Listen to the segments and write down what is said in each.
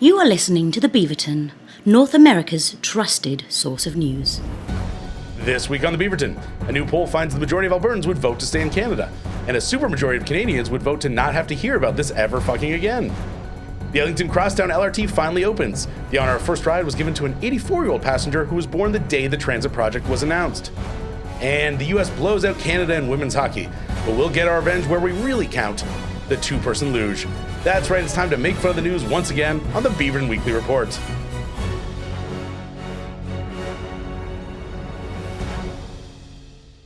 You are listening to the Beaverton, North America's trusted source of news. This week on the Beaverton, a new poll finds the majority of Albertans would vote to stay in Canada, and a supermajority of Canadians would vote to not have to hear about this ever fucking again. The Eglinton Crosstown LRT finally opens. The honor of first ride was given to an 84-year-old passenger who was born the day the transit project was announced. And the U.S. blows out Canada in women's hockey, but we'll get our revenge where we really count, the two-person luge. That's right, it's time to make fun of the news once again on the Beaverton Weekly Report.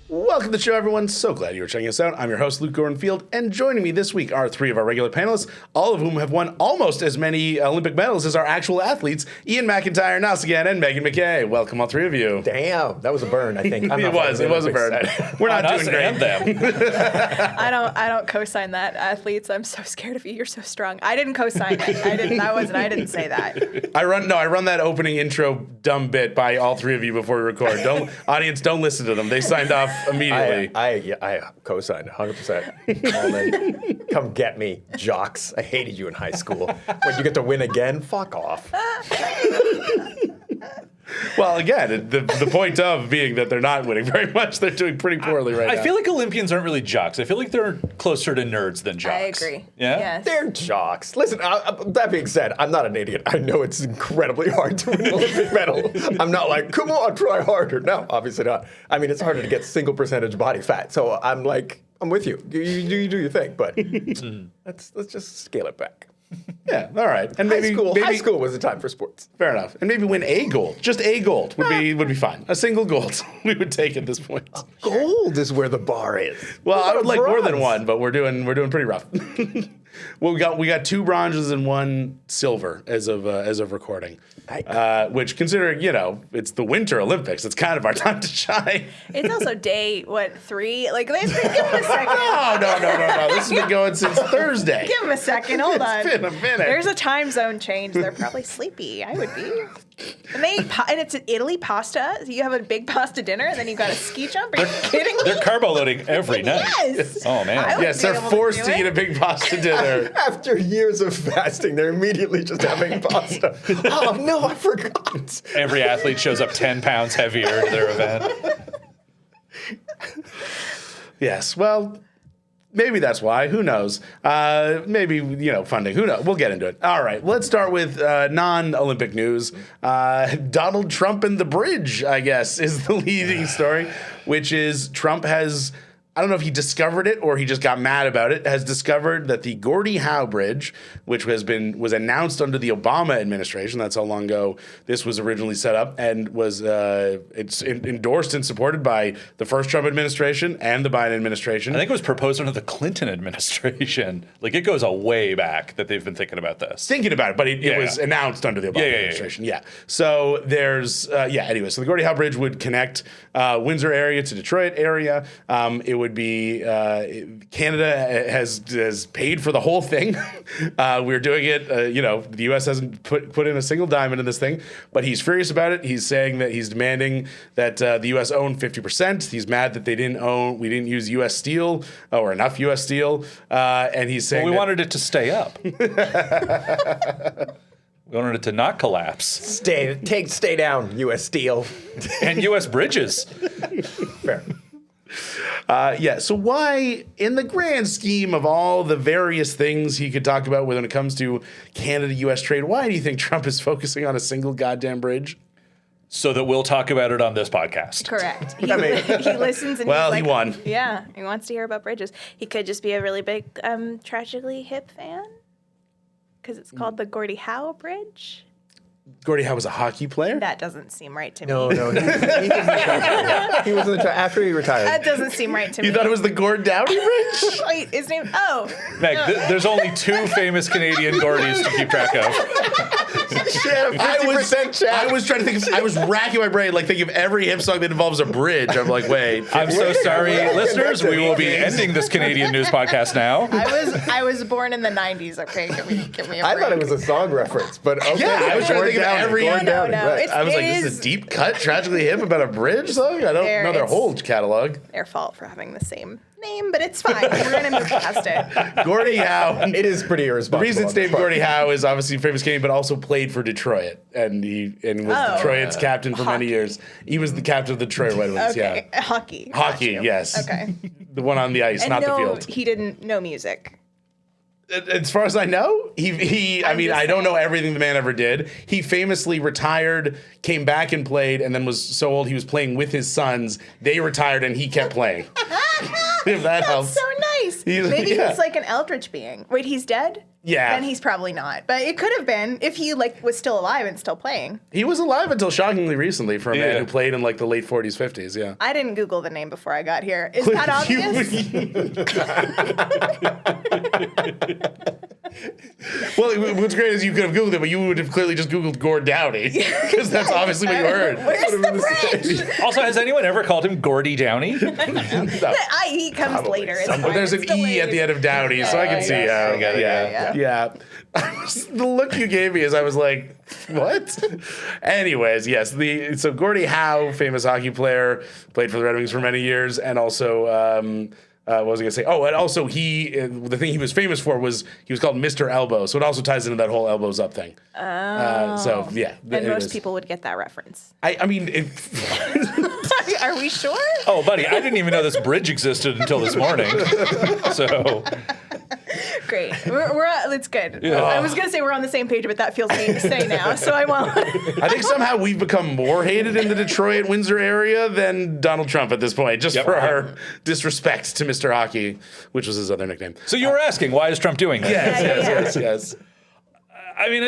Welcome to the show, everyone. So glad you were checking us out. I'm your host, Luke Gordon-Field, and joining me this week are three of our regular panelists, all of whom have won almost as many Olympic medals as our actual athletes, Ian MacIntyre, Nile Seguin, and Megan MacKay. Welcome, all three of you. Damn, that was a burn, I think. It was a burn. We're not doing great. I don't co-sign that, athletes. I'm so scared of you. You're so strong. I didn't co-sign it. I didn't say that. I run that opening intro dumb bit by all three of you before we record. Audience, don't listen to them. They signed off immediately. I co-signed 100%. Come get me, jocks. I hated you in high school. When you get to win again, fuck off. Well, again, the point of being that they're not winning very much, they're doing pretty poorly right now. I feel like Olympians aren't really jocks. I feel like they're closer to nerds than jocks. I agree. Yeah? Yes. They're jocks. Listen, that being said, I'm not an idiot. I know it's incredibly hard to win an Olympic medal. I'm not like, come on, try harder. No, obviously not. I mean, it's harder to get single percentage body fat. So I'm like, I'm with you. You do your thing, but let's just scale it back. Yeah, all right. And maybe high school was the time for sports. Fair enough. And maybe win a gold. Just a gold would be fine. A single gold we would take at this point. Gold is where the bar is. Well, I would like more than one, but we're doing pretty rough. Well, we got 2 bronzes and 1 silver as of recording. Which, considering it's the Winter Olympics, it's kind of our time to shine. It's also day 3? Like, give him a second. No. This has been going since Thursday. Give him a second. Hold on. It's been a minute. There's a time zone change. They're probably sleepy. I would be. And it's in Italy pasta. So you have a big pasta dinner, and then you got a ski jump. Are you kidding me? They're carbo loading every night. Yes. Oh, man. Yes, they're forced to eat a big pasta dinner. After years of fasting, they're immediately just having pasta. Oh, no, I forgot. Every athlete shows up 10 pounds heavier to their event. Yes, well, maybe that's why. Who knows? Maybe, funding. Who knows? We'll get into it. All right, let's start with non-Olympic news. Donald Trump and the bridge, I guess, is the leading story, which is Trump has... I don't know if he discovered it or he just got mad about it, has discovered that the Gordie Howe Bridge, which was announced under the Obama administration, that's how long ago this was originally set up, and was it's endorsed and supported by the first Trump administration and the Biden administration. I think it was proposed under the Clinton administration. Like, it goes a way back that they've been thinking about this. But it was announced under the Obama administration. Yeah. So there's, anyway, so the Gordie Howe Bridge would connect Windsor area to Detroit area. It would be Canada has paid for the whole thing. We're doing it. The U.S. hasn't put in a single diamond in this thing, but he's furious about it. He's saying that he's demanding that the U.S. own 50%. He's mad that we didn't use U.S. steel or enough U.S. steel, and he's saying we wanted it to stay up. We wanted it to not collapse. Stay down, U.S. steel. And U.S. bridges. Fair. So why, in the grand scheme of all the various things he could talk about when it comes to Canada-U.S. trade, why do you think Trump is focusing on a single goddamn bridge? So that we'll talk about it on this podcast. Correct. He listens and he won. Yeah, he wants to hear about bridges. He could just be a really big Tragically Hip fan because it's called the Gordie Howe Bridge. Gordie Howe was a hockey player? That doesn't seem right to me. No, he was in the after he retired. That doesn't seem right to me. You thought it was the Gord Dowdy Bridge? Wait, his name? Oh. Meg, there's only 2 famous Canadian Gordies to keep track of. I was trying to think. I was racking my brain, thinking of every hip song that involves a bridge. I'm like, wait. I'm so sorry, listeners. We will be ending this Canadian news podcast now. I was born in the 90s. Okay, give me a break. I thought it was a song reference, but okay. Yeah, I was trying to think of every. No. Right. I was like, this is a deep cut, Tragically Hip about a bridge song. I don't know their whole catalog. Their fault for having the same name, but it's fine. We're going to move past it. Gordie Howe. It is pretty The irresponsible. reason it's on their named part. Gordie Howe is obviously famous Canadian, but also played for Detroit, and was Detroit's captain for many years. He was the captain of the Detroit Red Wings. Okay, Yeah, hockey. hockey. Got you. Yes. Okay. The one on the ice, And not no, the field. he didn't know music. As far as I know, he I mean, just I don't know saying. everything the man ever did. He famously retired, came back and played, and then was so old he was playing with his sons. They retired, and he kept playing. If that helps. That's so nice. He's- Maybe yeah. he's like an eldritch being. Wait, he's dead? Yeah. Then he's probably not. But it could have been if he was still alive and still playing. He was alive until shockingly recently for a man Yeah. who played in like the late 40s, 50s. Yeah. I didn't Google the name before I got here. Is that obvious? Well, what's great is you could have Googled it, but you would have clearly just Googled Gord Dowdy because that's obviously what you heard. Where's the bridge? Also, has anyone ever called him Gordy Downey? He comes later. It's But fine. there's an It's E at the end of Dowdy, so I can see how. get it, Yeah. The look you gave me is I was like, what? Anyways, yes. So Gordie Howe, famous hockey player, played for the Red Wings for many years, and also what was I going to say? Oh, and also the thing he was famous for was he was called Mr. Elbow, so it also ties into that whole elbows up thing. So yeah, And it most is. people would get that reference. I mean, Are we sure? Oh, buddy, I didn't even know this bridge existed until this morning. So, Great. It's good. I was going to say we're on the same page, but that feels mean to say now, so I won't. I think somehow we've become more hated in the Detroit, Windsor area than Donald Trump at this point, just for our disrespect to Mr. Hockey, which was his other nickname. so you were asking, why is Trump doing that? Yes. I mean,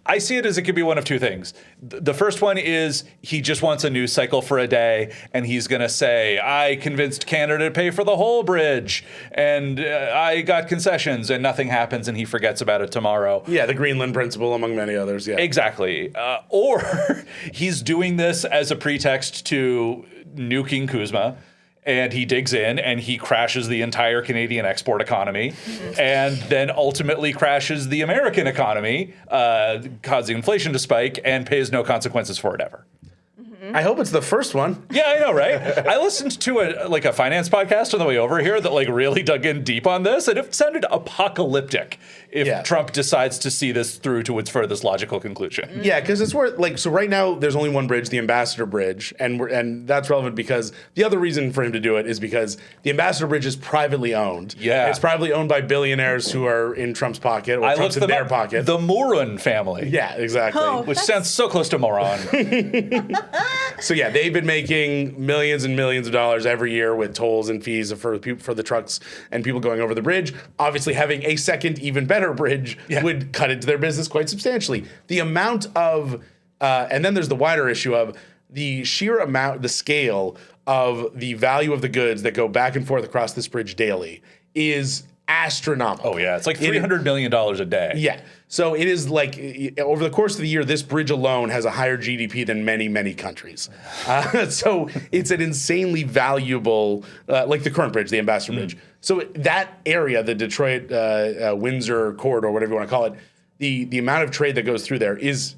I see it as it could be one of two things. The first one is he just wants a news cycle for a day, and he's going to say, I convinced Canada to pay for the whole bridge, and I got concessions, and nothing happens, and he forgets about it tomorrow. Yeah, the Greenland Principle, among many others. Yeah. Exactly. Or he's doing this as a pretext to nuking Kuzma. And he digs in and he crashes the entire Canadian export economy and then ultimately crashes the American economy, causing inflation to spike and pays no consequences for it ever. I hope it's the first one. Yeah, I know, right? I listened to a finance podcast on the way over here that really dug in deep on this, and it sounded apocalyptic if Trump decides to see this through to its furthest logical conclusion. Yeah, because it's worth so right now there's only one bridge, the Ambassador Bridge, and that's relevant because the other reason for him to do it is because the Ambassador Bridge is privately owned. Yeah. It's privately owned by billionaires who are in Trump's pocket or Trump's in their pocket. The Moran family. Yeah, exactly. Oh. Which sounds so close to moron. So yeah, they've been making millions and millions of dollars every year with tolls and fees for the trucks and people going over the bridge. Obviously, having a second, even better bridge would cut into their business quite substantially. The amount of, and then there's the wider issue of the sheer amount, the scale of the value of the goods that go back and forth across this bridge daily is astronomical. Oh yeah, it's like $300 million a day. Yeah. So it is like over the course of the year, this bridge alone has a higher GDP than many, many countries. So it's an insanely valuable, like the current bridge, the Ambassador Bridge. So that area, the Detroit Windsor corridor, whatever you want to call it, the amount of trade that goes through there is,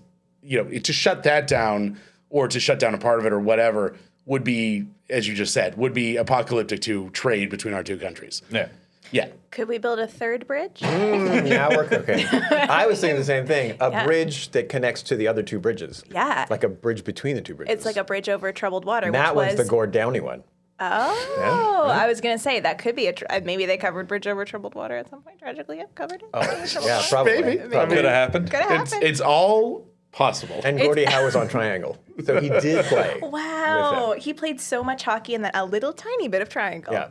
to shut that down or to shut down a part of it or whatever would be, as you just said, would be apocalyptic to trade between our two countries. Yeah. Yeah. Could we build a third bridge? Now we're cooking. I was thinking the same thing. A bridge that connects to the other two bridges. Yeah. Like a bridge between the two bridges. It's like a bridge over troubled water. That which was the Gord Downey one. Oh, I was gonna say that could be maybe they covered bridge over troubled water at some point. Tragically, covered it. Yeah, probably. Maybe. Probably. Could have happened. Could have happened. It's all possible. And Gordie Howe was on Triangle, so he did play. Wow, with them. he played so much hockey in that a little tiny bit of triangle. Yeah.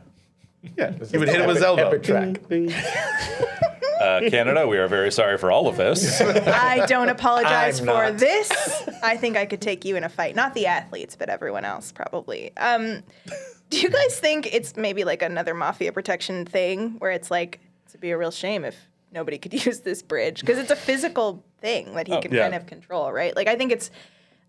Yeah, he would hit it with his elbow. Epic track. Canada, we are very sorry for all of this. I don't apologize I'm for not. this. I think I could take you in a fight. Not the athletes, but everyone else probably. Do you guys think it's maybe like another mafia protection thing where it's like, it'd be a real shame if nobody could use this bridge? Because it's a physical thing that he can kind of control, right? Like, I think it's,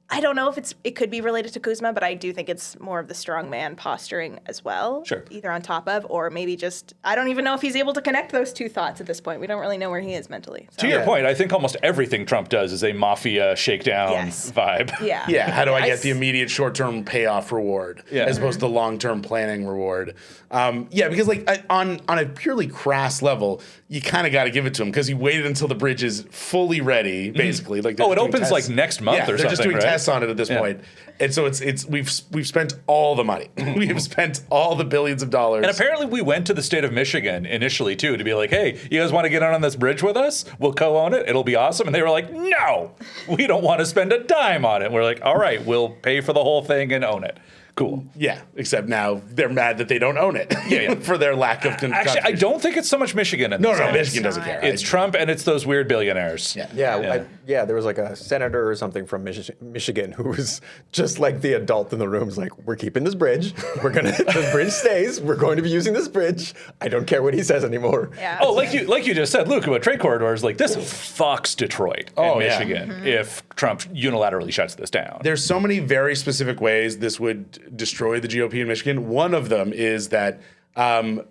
I don't know if it could be related to Kuzma, but I do think it's more of the strong man posturing as well. Sure. Either on top of, or maybe just, I don't even know if he's able to connect those two thoughts at this point. We don't really know where he is mentally. So. To your point, I think almost everything Trump does is a mafia shakedown vibe. Yeah. Yeah, how do I get the immediate short-term payoff reward as opposed to long-term planning reward? Because like on a purely crass level, you kind of got to give it to him because he waited until the bridge is fully ready, basically. Like it opens like next month or something, they're just doing right? tests on it at this point. And so we've spent all the money. We have spent all the billions of dollars. And apparently we went to the state of Michigan initially, too, to be like, hey, you guys want to get on this bridge with us? We'll co-own it. It'll be awesome. And they were like, no, we don't want to spend a dime on it. And we're like, all right, we'll pay for the whole thing and own it. Cool. Yeah, except now they're mad that they don't own it for their lack of Actually, I don't think it's so much Michigan. No, Michigan doesn't care. It's Trump and it's those weird billionaires. Yeah, there was like a senator or something from Michigan who was just like the adult in the room. Was like, we're keeping this bridge. The bridge stays. We're going to be using this bridge. I don't care what he says anymore. Yeah. Oh, like you just said, Luke, about trade corridors, like this fucks Detroit and Michigan if Trump unilaterally shuts this down. There's so many very specific ways this would destroy the GOP in Michigan. One of them is that, and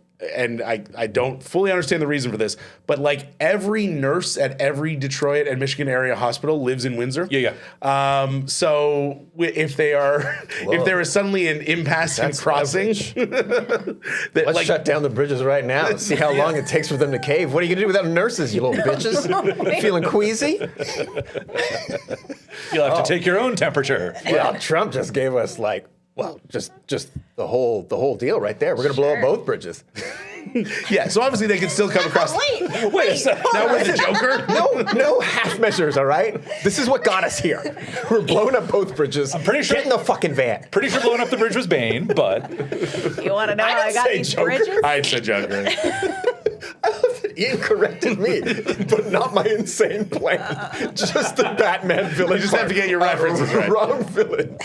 I don't fully understand the reason for this, but like every nurse at every Detroit and Michigan area hospital lives in Windsor. So if there is suddenly an impasse in crossing, let's shut down the bridges right now. See how long it takes for them to cave. What are you gonna do without nurses, you little bitches? Feeling queasy? You'll have to take your own temperature. Well, Trump just gave us just the whole deal right there. We're gonna blow up both bridges. So obviously they can still come across. Wait a second. Now we're the Joker? No half measures, all right? This is what got us here. We're blowing up both bridges. I'm pretty sure- Get in the fucking van. Pretty sure blowing up the bridge was Bane, but You want to know how I got these bridges? I said Joker. I love that Ian corrected me, but not my insane plan. Just the Batman villain. You just have to get your references right. Wrong villain.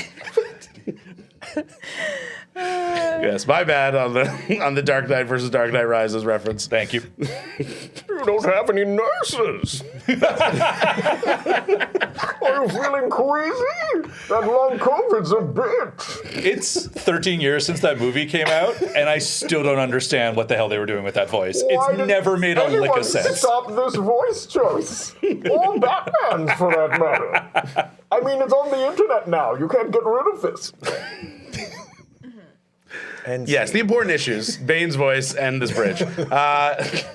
Yes, my bad on the Dark Knight versus Dark Knight Rises reference. thank you. You don't have any nurses. Are you feeling queasy? That long COVID's a bitch. It's 13 years since that movie came out, and I still don't understand what the hell they were doing with that voice. It's never made a lick of sense. Stop this voice choice. Or Batman's, for that matter. I mean, it's on the internet now. You can't get rid of this. Yes, the important issues, Bane's voice and this bridge.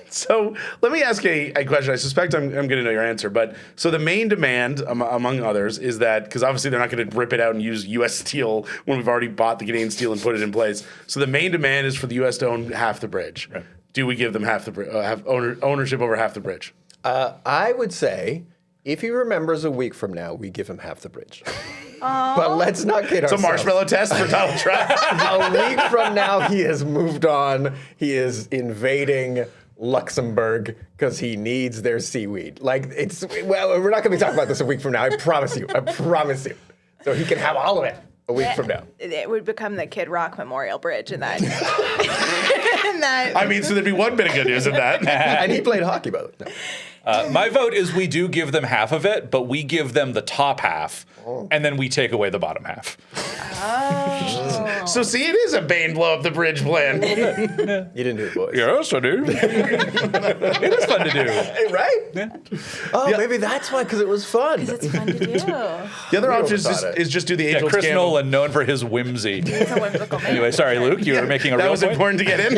So let me ask a question. I suspect I'm going to know your answer. But so the main demand, among others, is that, because obviously they're not going to rip it out and use U.S. steel when we've already bought the Canadian steel and put it in place. So the main demand is for the U.S. to own half the bridge. Right. Do we give them half the have ownership over half the bridge? I would say, if he remembers a week from now, we give him half the bridge. But let's not kid ourselves. It's a marshmallow test for Donald Trump. A week from now, he has moved on. He is invading Luxembourg because he needs their seaweed. We're not going to be talking about this a week from now. I promise you. So he can have all of it a week from now. It would become the Kid Rock Memorial Bridge in that. I mean, so there'd be one bit of good news in that. And he played hockey, by the way. No. My vote is we do give them half of it, but we give them the top half, and then we take away the bottom half. So see, it is a Bane blow up the bridge plan. You didn't do it, boys. Yes, I do. It is fun to do. Hey, right? Yeah. Oh, maybe that's why, because it was fun. It's fun to do. The other option is just do the age-old Chris scam. Nolan, known for his whimsy. It's a whimsical man. Anyway, sorry, Luke, you were making a That real was point. important to get in.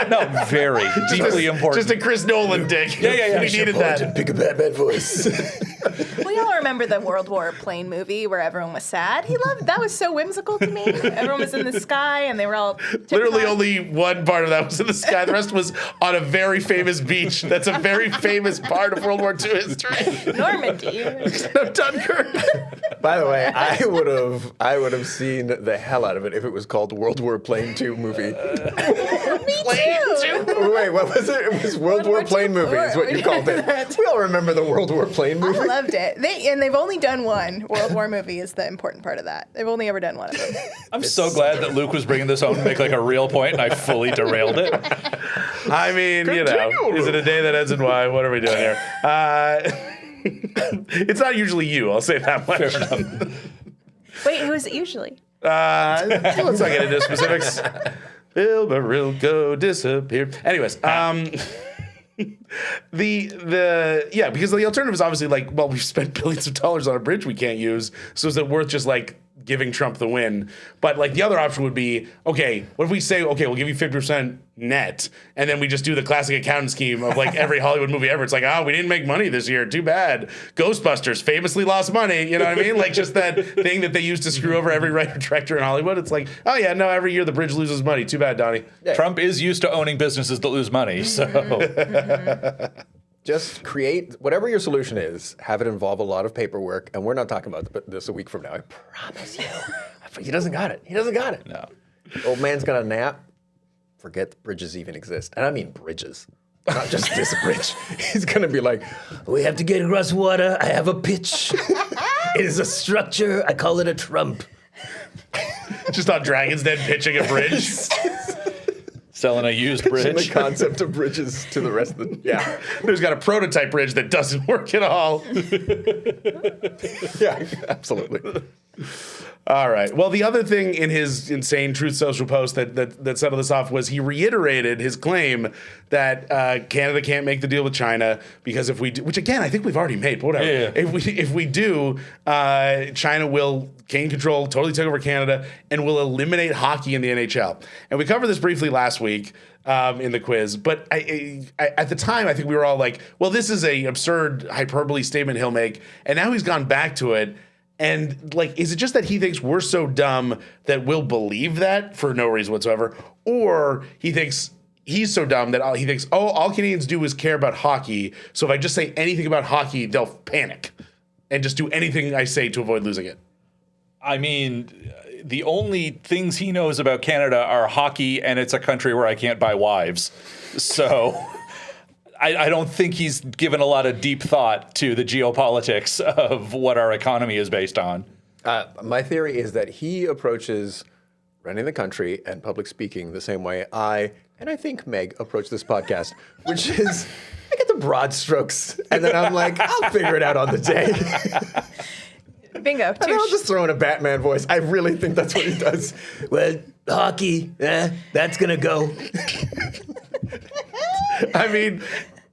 No, very deeply important. Just a Chris Nolan dig. Yeah. We needed that. Pick a Batman voice. We all remember the World War plane movie where everyone was sad. That was so whimsical to me. Everyone was in the sky and they were all Literally only one part of that was in the sky. The rest was on a very famous beach. That's a very famous part of World War II history. Normandy. No, Dunkirk. By the way, I would have seen the hell out of it if it was called World War Plane 2 movie. Me too. Wait, what was it? It was World War Plane movie is what you called it. We all remember the World War Plane movie. I loved it. They've only done one World War movie is the important part of that. They've only ever done one of them. I'm so glad that Luke was bringing this home to make like a real point, and I fully derailed it. I mean, is it a day that ends in Y? What are we doing here? It's not usually you, I'll say that much. Fair enough. Wait, who is it usually? Let's not get into specifics. Bill Barilko disappeared. Anyways, because the alternative is obviously like, well, we've spent billions of dollars on a bridge we can't use, so is it worth just like giving Trump the win? But like the other option would be, okay, what if we say, okay, we'll give you 50% net, and then we just do the classic accounting scheme of like every Hollywood movie ever. It's like, we didn't make money this year, too bad. Ghostbusters famously lost money, you know what I mean? Like just that thing that they used to screw over every writer director in Hollywood. It's like, oh yeah, no, every year the bridge loses money. Too bad, Donnie. Yeah. Trump is used to owning businesses that lose money, so. Just create whatever your solution is, have it involve a lot of paperwork, and we're not talking about this a week from now. I promise you. He doesn't got it. No. Old man's got a nap. Forget the bridges even exist. And I mean bridges. Not just this bridge. He's going to be like, we have to get across water. I have a pitch. It is a structure. I call it a trump. Just on Dragon's Den pitching a bridge. Selling a used Pitching bridge. the concept of bridges to the rest of the... Yeah. Who's got a prototype bridge that doesn't work at all. Yeah, absolutely. All right. Well, the other thing in his insane Truth Social post that settled this off was he reiterated his claim that Canada can't make the deal with China because if we do, which again I think we've already made, but whatever. Yeah. If we do, China will gain control, totally take over Canada, and will eliminate hockey in the NHL. And we covered this briefly last week in the quiz, but I, at the time I think we were all like, well, this is a absurd hyperbole statement he'll make, and now he's gone back to it. And like, is it just that he thinks we're so dumb that we'll believe that for no reason whatsoever? Or he thinks he's so dumb that he thinks, all Canadians do is care about hockey. So if I just say anything about hockey, they'll panic and just do anything I say to avoid losing it. I mean, the only things he knows about Canada are hockey, and it's a country where I can't buy wives. So I don't think he's given a lot of deep thought to the geopolitics of what our economy is based on. My theory is that he approaches running the country and public speaking the same way I think Meg approach this podcast, which is I get the broad strokes, and then I'm like, I'll figure it out on the day. Bingo. And I'll just throw in a Batman voice. I really think that's what he does. Well, hockey, that's gonna go. I mean,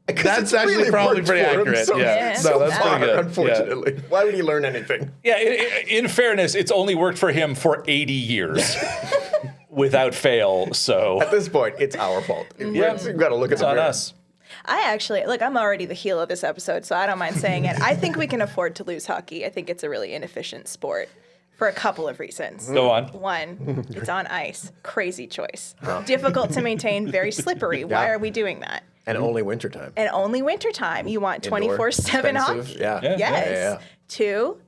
that's actually really probably worked pretty for him accurate. so- Yeah. so No, that's far, pretty good. unfortunately. Why would he learn anything? Yeah, in fairness, it's only worked for him for 80 years without fail. So At this point, it's our fault. We've got to look at it's the on mirror. us. I actually, I'm already the heel of this episode, so I don't mind saying it. I think we can afford to lose hockey. I think it's a really inefficient sport for a couple of reasons. Go on. One, it's on ice. Crazy choice. Difficult to maintain, very slippery. Why are we doing that? And only wintertime. And only wintertime. You want Indoor, 24/7 expensive, hockey. yeah. Yeah. Yes. Yeah. Two,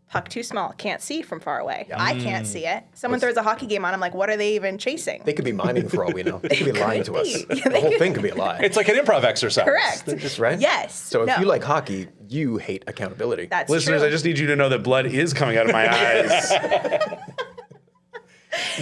puck too small. Can't see from far away. I can't see it. Someone throws a hockey game on. I'm like, what are they even chasing? They could be miming for all we know. They could be lying to us. be. Yeah, The they whole could thing could be a lie. It's like an improv exercise. Correct. Just right? Yes. So if No. you like hockey, you hate accountability. That's Listeners, true. I just need you to know that blood is coming out of my eyes.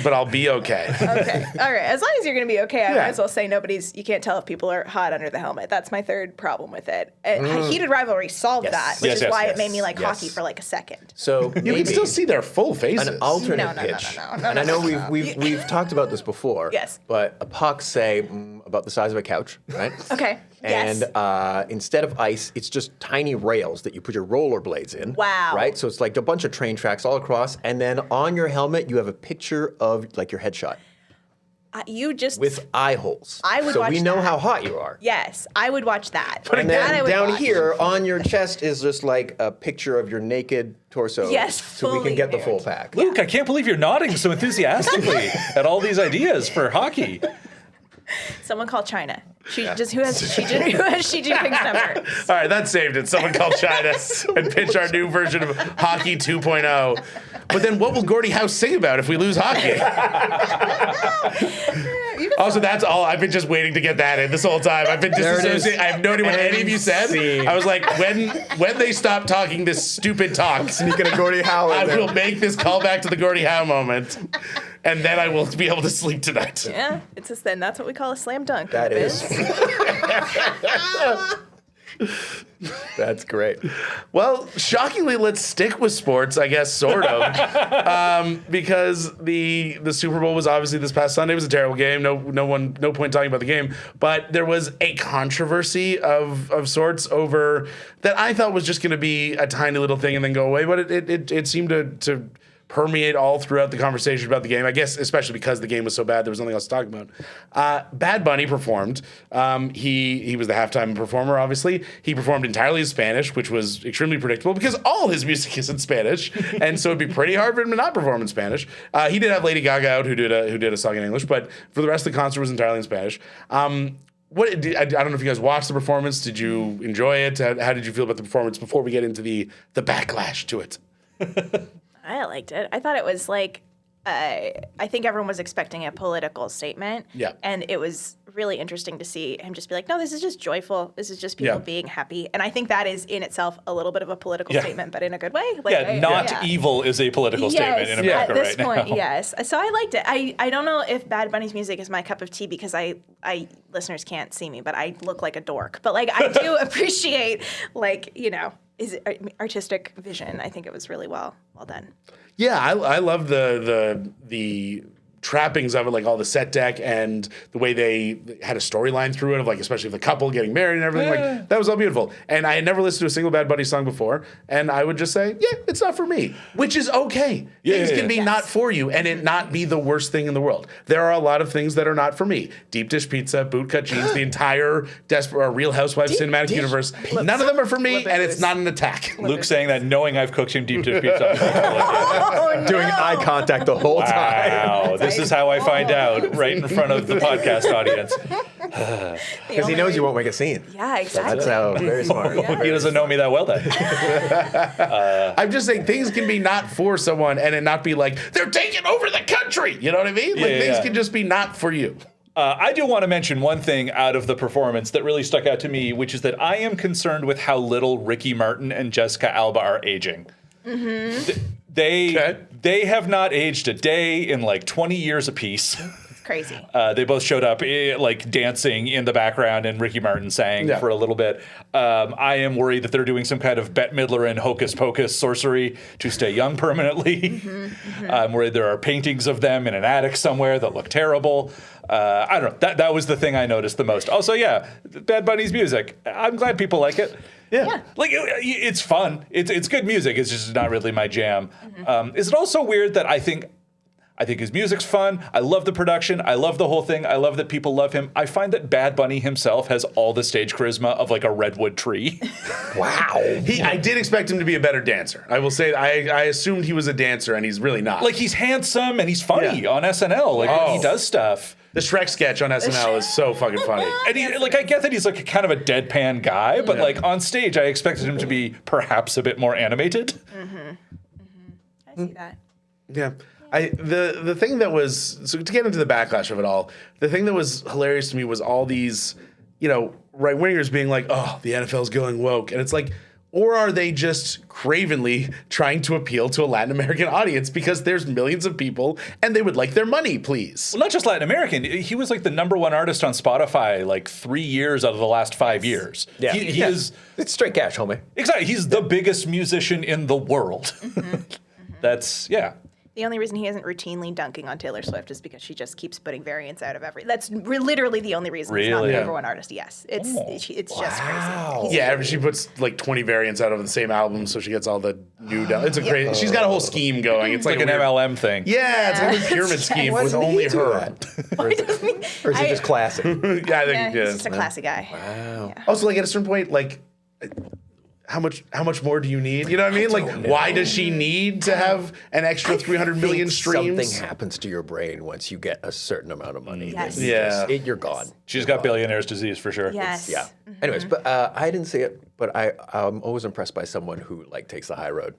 But I'll be okay. Okay. All right. As long as you're going to be okay, I Yeah. might as well say you can't tell if people are hot under the helmet. That's my third problem with it. Heated rivalry solved Yes. that, which Yes, is yes, why yes. it made me like Yes. hockey for like a second. So You maybe can still see their full faces. an alternate No, no, no, pitch. no, And I know no. we've talked about this before. Yes. But a puck, say, about the size of a couch, right? Okay. And Yes. instead of ice, it's just tiny rails that you put your rollerblades in. Wow. Right? So it's like a bunch of train tracks all across. And then on your helmet, you have a picture of like your headshot You just with eye holes. I would so watch we know that. how hot you are. Yes, I would watch that. And that I then would down watch. here on your chest is just like a picture of your naked torso. Yes, so we can fully get the nude. full pack. Luke, I can't believe you're nodding so enthusiastically at all these ideas for hockey. Someone call China. Who has Xi Jinping's number? All right, that saved it. Someone called China and pitch our new version of Hockey 2.0. But then what will Gordie Howe sing about if we lose hockey? Also, that's all. I've been just waiting to get that in this whole time. I've been There it is. disassociating. I have no idea what any of you said. Scene. I was like, when they stop talking this stupid talk, Sneaking a Gordie Howe in I there. will make this callback to the Gordie Howe moment. And then I will be able to sleep tonight. Yeah, it's just then. That's what we call a slam dunk. That is. That's great. Well, shockingly, let's stick with sports, I guess, sort of, because the Super Bowl was obviously this past Sunday. It was a terrible game. No point talking about the game. But there was a controversy of sorts over that I thought was just going to be a tiny little thing and then go away. But it seemed to permeate all throughout the conversation about the game. I guess especially because the game was so bad, there was nothing else to talk about. Bad Bunny performed. He was the halftime performer, obviously. He performed entirely in Spanish, which was extremely predictable because all his music is in Spanish, and so it'd be pretty hard for him to not perform in Spanish. He did have Lady Gaga out who did a song in English, but for the rest of the concert was entirely in Spanish. I don't know if you guys watched the performance. Did you enjoy it? How did you feel about the performance before we get into the backlash to it? I liked it. I thought it was like, I think everyone was expecting a political statement. Yeah. And it was really interesting to see him just be like, no, this is just joyful. This is just people being happy. And I think that is in itself a little bit of a political statement, but in a good way. Like, not evil is a political statement in America at this right point, now. yes. So I liked it. I don't know if Bad Bunny's music is my cup of tea because I listeners can't see me, but I look like a dork. But like I do appreciate is artistic vision. I think it was really well done. Yeah, I love the trappings of it, like all the set deck and the way they had a storyline through it of like, especially the couple getting married and everything. Like that was all beautiful. And I had never listened to a single Bad Bunny song before, and I would just say, yeah, it's not for me, which is okay. Things can be not for you, and it not be the worst thing in the world. There are a lot of things that are not for me. Deep dish pizza, bootcut jeans, the entire Real Housewives cinematic universe. None of them are for me, and it's not an attack. Luke saying that knowing I've cooked him deep dish pizza. Doing eye contact the whole time. Wow, this is how I find out right in front of the podcast audience. Because he knows you won't make a scene. Yeah, exactly. That's how very smart. He doesn't know me that well then. I'm just saying things can be not for someone and it not be like, they're taking over the country. You know what I mean? Like things can just be not for you. I do want to mention one thing out of the performance that really stuck out to me, which is that I am concerned with how little Ricky Martin and Jessica Alba are aging. Mm-hmm. They have not aged a day in like 20 years apiece. Crazy. They both showed up like dancing in the background, and Ricky Martin sang for a little bit. I am worried that they're doing some kind of Bette Midler and hocus pocus sorcery to stay young permanently. I'm worried there are paintings of them in an attic somewhere that look terrible. I don't know. That was the thing I noticed the most. Also, Bad Bunny's music. I'm glad people like it. Yeah. Like, it's fun. It's good music. It's just not really my jam. Is it also weird that I think his music's fun. I love the production. I love the whole thing. I love that people love him. I find that Bad Bunny himself has all the stage charisma of like a redwood tree. Wow. I did expect him to be a better dancer. I will say I assumed he was a dancer, and he's really not. Like, he's handsome and he's funny on SNL. Like when he does stuff. The Shrek sketch on SNL is so fucking funny. And I get that he's like a kind of a deadpan guy, but like on stage, I expected him to be perhaps a bit more animated. I see that. Yeah. The thing that was, so to get into the backlash of it all, the thing that was hilarious to me was all these, right wingers being like, oh, the NFL's going woke. And it's like, or are they just cravenly trying to appeal to a Latin American audience because there's millions of people and they would like their money, please? Well, not just Latin American. He was like the #1 artist on Spotify like 3 years out of the last 5 years. Yeah. He is. It's straight cash, homie. Exactly. He's the biggest musician in the world. That's, The only reason he isn't routinely dunking on Taylor Swift is because she just keeps putting variants out of every. That's literally the only reason he's not the #1 artist. Yes, it's just crazy. She puts like 20 variants out of the same album, so she gets all the new. It's a crazy. She's got a whole scheme going. It's like an MLM thing. Yeah, it's like a pyramid scheme with only her. Or is he just classic? I think he's just a classy guy. Wow. Yeah. Also, like at a certain point, like. How much more do you need? You know what I mean? Like, why does she need to have an extra 300 million streams? Something happens to your brain once you get a certain amount of money. Yes. You're gone. She's got billionaire's disease for sure. Yes. Yeah. Anyways, but I didn't see it, but I'm always impressed by someone who like takes the high road.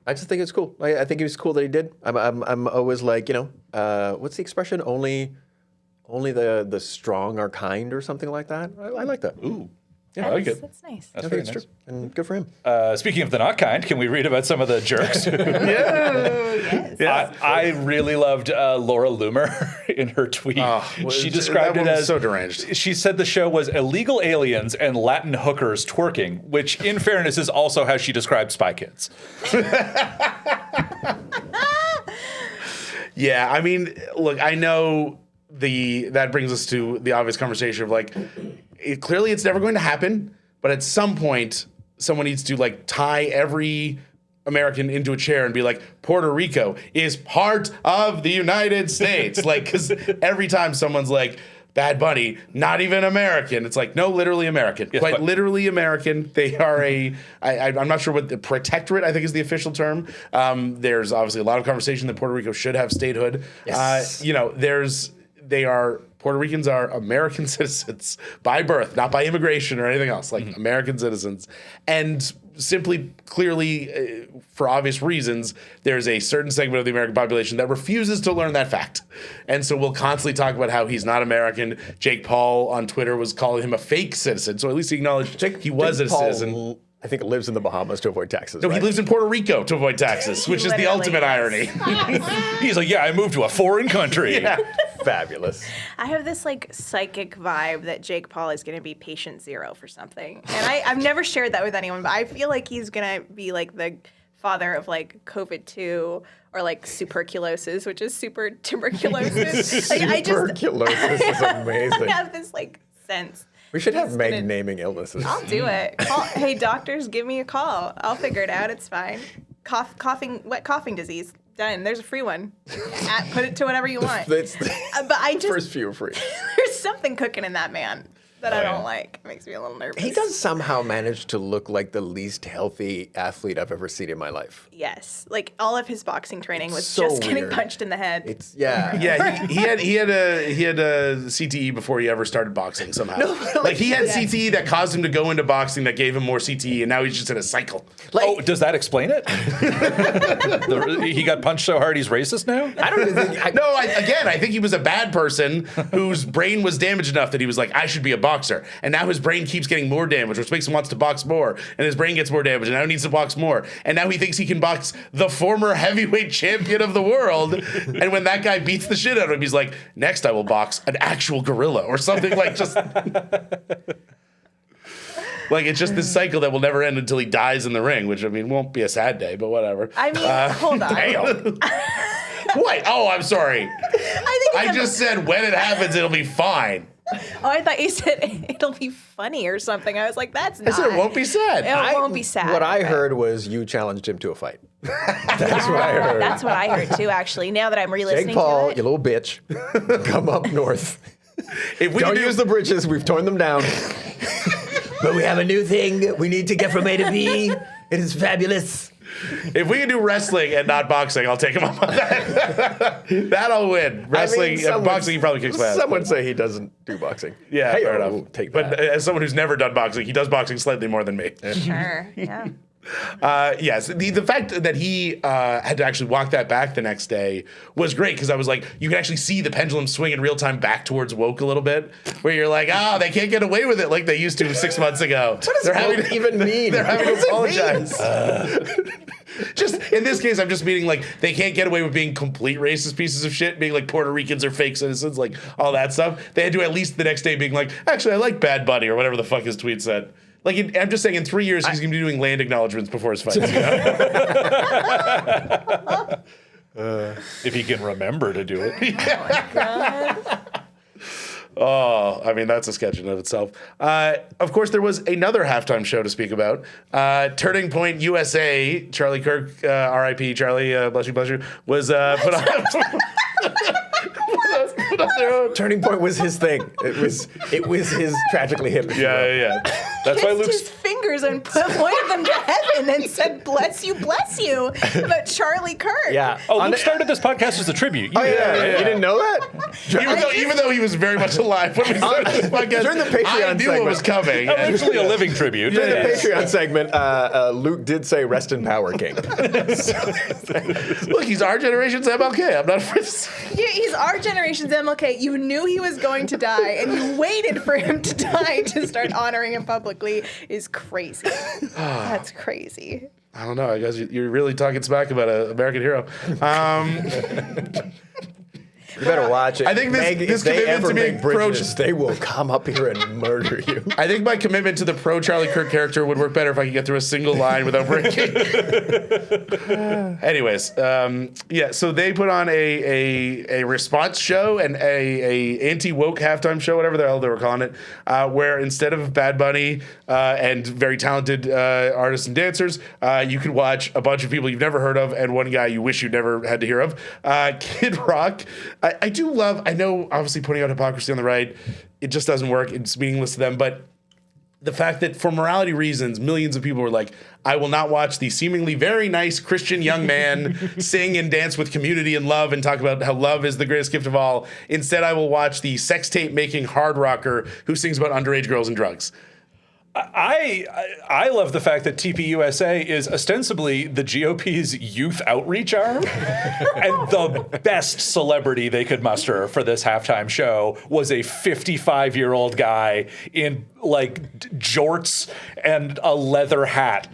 I just think it's cool. I think it was cool that he did. I'm always like, what's the expression? Only the strong are kind or something like that. I like that. Ooh. I like it. That's nice. That's I very think nice. it's true. And good for him. Speaking of the not kind, can we read about some of the jerks? I really loved Laura Loomer in her tweet. She described that it woman's as so deranged. She said the show was illegal aliens and Latin hookers twerking, which, in fairness, is also how she described Spy Kids. Yeah, I mean, look, I know that brings us to the obvious conversation of like, clearly it's never going to happen, but at some point, someone needs to like tie every American into a chair and be like, Puerto Rico is part of the United States. Like, because every time someone's like, Bad Bunny, not even American. It's like, no, literally American. Yes, Quite literally American. They are I'm not sure what the protectorate, I think, is the official term. There's obviously a lot of conversation that Puerto Rico should have statehood. Yes. Puerto Ricans are American citizens by birth, not by immigration or anything else, like American citizens. And simply, clearly, for obvious reasons, there's a certain segment of the American population that refuses to learn that fact. And so we'll constantly talk about how he's not American. Jake Paul on Twitter was calling him a fake citizen. So at least he acknowledged he was a citizen. I think lives in the Bahamas to avoid taxes. No, right? he lives in Puerto Rico to avoid taxes, which is the literally ultimate irony. He's like, yeah, I moved to a foreign country. Yeah. Fabulous. I have this like psychic vibe that Jake Paul is going to be patient zero for something. And I've never shared that with anyone, but I feel like he's going to be like the father of like COVID-2 or like superculosis, which is super tuberculosis. Like, Tuberculosis is amazing. I have this like sense. We should have He's Meg gonna- naming illnesses. I'll do it. Hey, doctors, give me a call. I'll figure it out. It's fine. Wet coughing disease. Done. There's a free one. Put it to whatever you want. That's But I just first few are free. there's something cooking in that man that I don't like. It makes me a little nervous. He does somehow manage to look like the least healthy athlete I've ever seen in my life. Like all of his boxing training was So just getting weird. punched in the head. It's yeah. Yeah, he had a CTE before he ever started boxing somehow. Like he had CTE that caused him to go into boxing that gave him more CTE, and now he's just in a cycle. Oh, does that explain it? He got punched so hard he's racist now? I don't even think. I think he was a bad person whose brain was damaged enough that he was like, I should be a boxer. And now his brain keeps getting more damage, which makes him wants to box more. And his brain gets more damage, and now he needs to box more. And now he thinks he can box the former heavyweight champion of the world. And when that guy beats the shit out of him, he's like, next I will box an actual gorilla or something like just... Like, it's just this cycle that will never end until he dies in the ring, which, I mean, won't be a sad day, but whatever. I mean, hold on. Damn. What? Oh, I'm sorry. I just said when it happens, it'll be fine. Oh, I thought you said it'll be funny or something. I was like, that's not. I said it won't be sad. It won't be sad. What I Okay. heard was you challenged him to a fight. That's what I heard. That's what I heard too, actually. Now that I'm re-listening Jake Paul, to you it. little bitch, come up north. If we Don't could use the bridges. We've torn them down. But we have a new thing we need to get from A to B. It is fabulous. If we can do wrestling and not boxing, I'll take him up on that. That'll win. Wrestling, boxing, he probably kicks my ass. Some would say he doesn't do boxing. Yeah, Hey, fair I'll enough. Take but that. as someone who's never done boxing, he does boxing slightly more than me. Sure. Yeah. Yes, the fact that he had to actually walk that back the next day was great because I was like, you can actually see the pendulum swing in real time back towards woke a little bit, where you're like, they can't get away with it like they used to 6 months ago. What does woke even mean? They're having What to does it apologize. Just in this case, I'm just meaning like they can't get away with being complete racist pieces of shit, being like Puerto Ricans are fake citizens, like all that stuff. They had to at least the next day being like, actually, I like Bad Bunny or whatever the fuck his tweet said. Like, I'm just saying, in 3 years, he's going to be doing land acknowledgements before his fights. You know? If he can remember to do it. Oh, I mean, that's a sketch in and of itself. Of course, there was another halftime show to speak about. Turning Point USA, Charlie Kirk, R.I.P. Charlie, bless you, was put on... put on their own. Turning Point was his thing. It was his tragically hip. Yeah. That's why Kissed Luke's... his fingers pictures and pointed them to heaven and said, bless you, about Charlie Kirk. Yeah. Oh, Luke started this podcast as a tribute. Oh, yeah. You didn't know that? Even though he was very much alive when we started this podcast, During the Patreon I knew it was coming. Eventually a living tribute. During the Patreon segment, Luke did say, "Rest in power, King." Look, he's our generation's MLK. I'm not afraid to say. Yeah, he's our generation's MLK. You knew he was going to die, and you waited for him to die to start honoring him publicly. Is crazy. That's crazy. I don't know. I guess you're really talking smack about an American hero. You better watch it. I think this if they commitment ever to being make bridges, they will come up here and murder you. I think my commitment to the pro Charlie Kirk character would work better if I could get through a single line without breaking. Anyways, yeah. So they put on a response show and a anti-woke halftime show, whatever the hell they were calling it, where instead of Bad Bunny and very talented artists and dancers, you could watch a bunch of people you've never heard of and one guy you wish you'd never had to hear of, Kid Rock. I do love, I know obviously putting out hypocrisy on the right, it just doesn't work. It's meaningless to them. But the fact that for morality reasons, millions of people were like, I will not watch the seemingly very nice Christian young man sing and dance with community and love and talk about how love is the greatest gift of all. Instead, I will watch the sex tape making hard rocker who sings about underage girls and drugs. I love the fact that TPUSA is ostensibly the GOP's youth outreach arm, and the best celebrity they could muster for this halftime show was a 55-year-old guy in like jorts and a leather hat,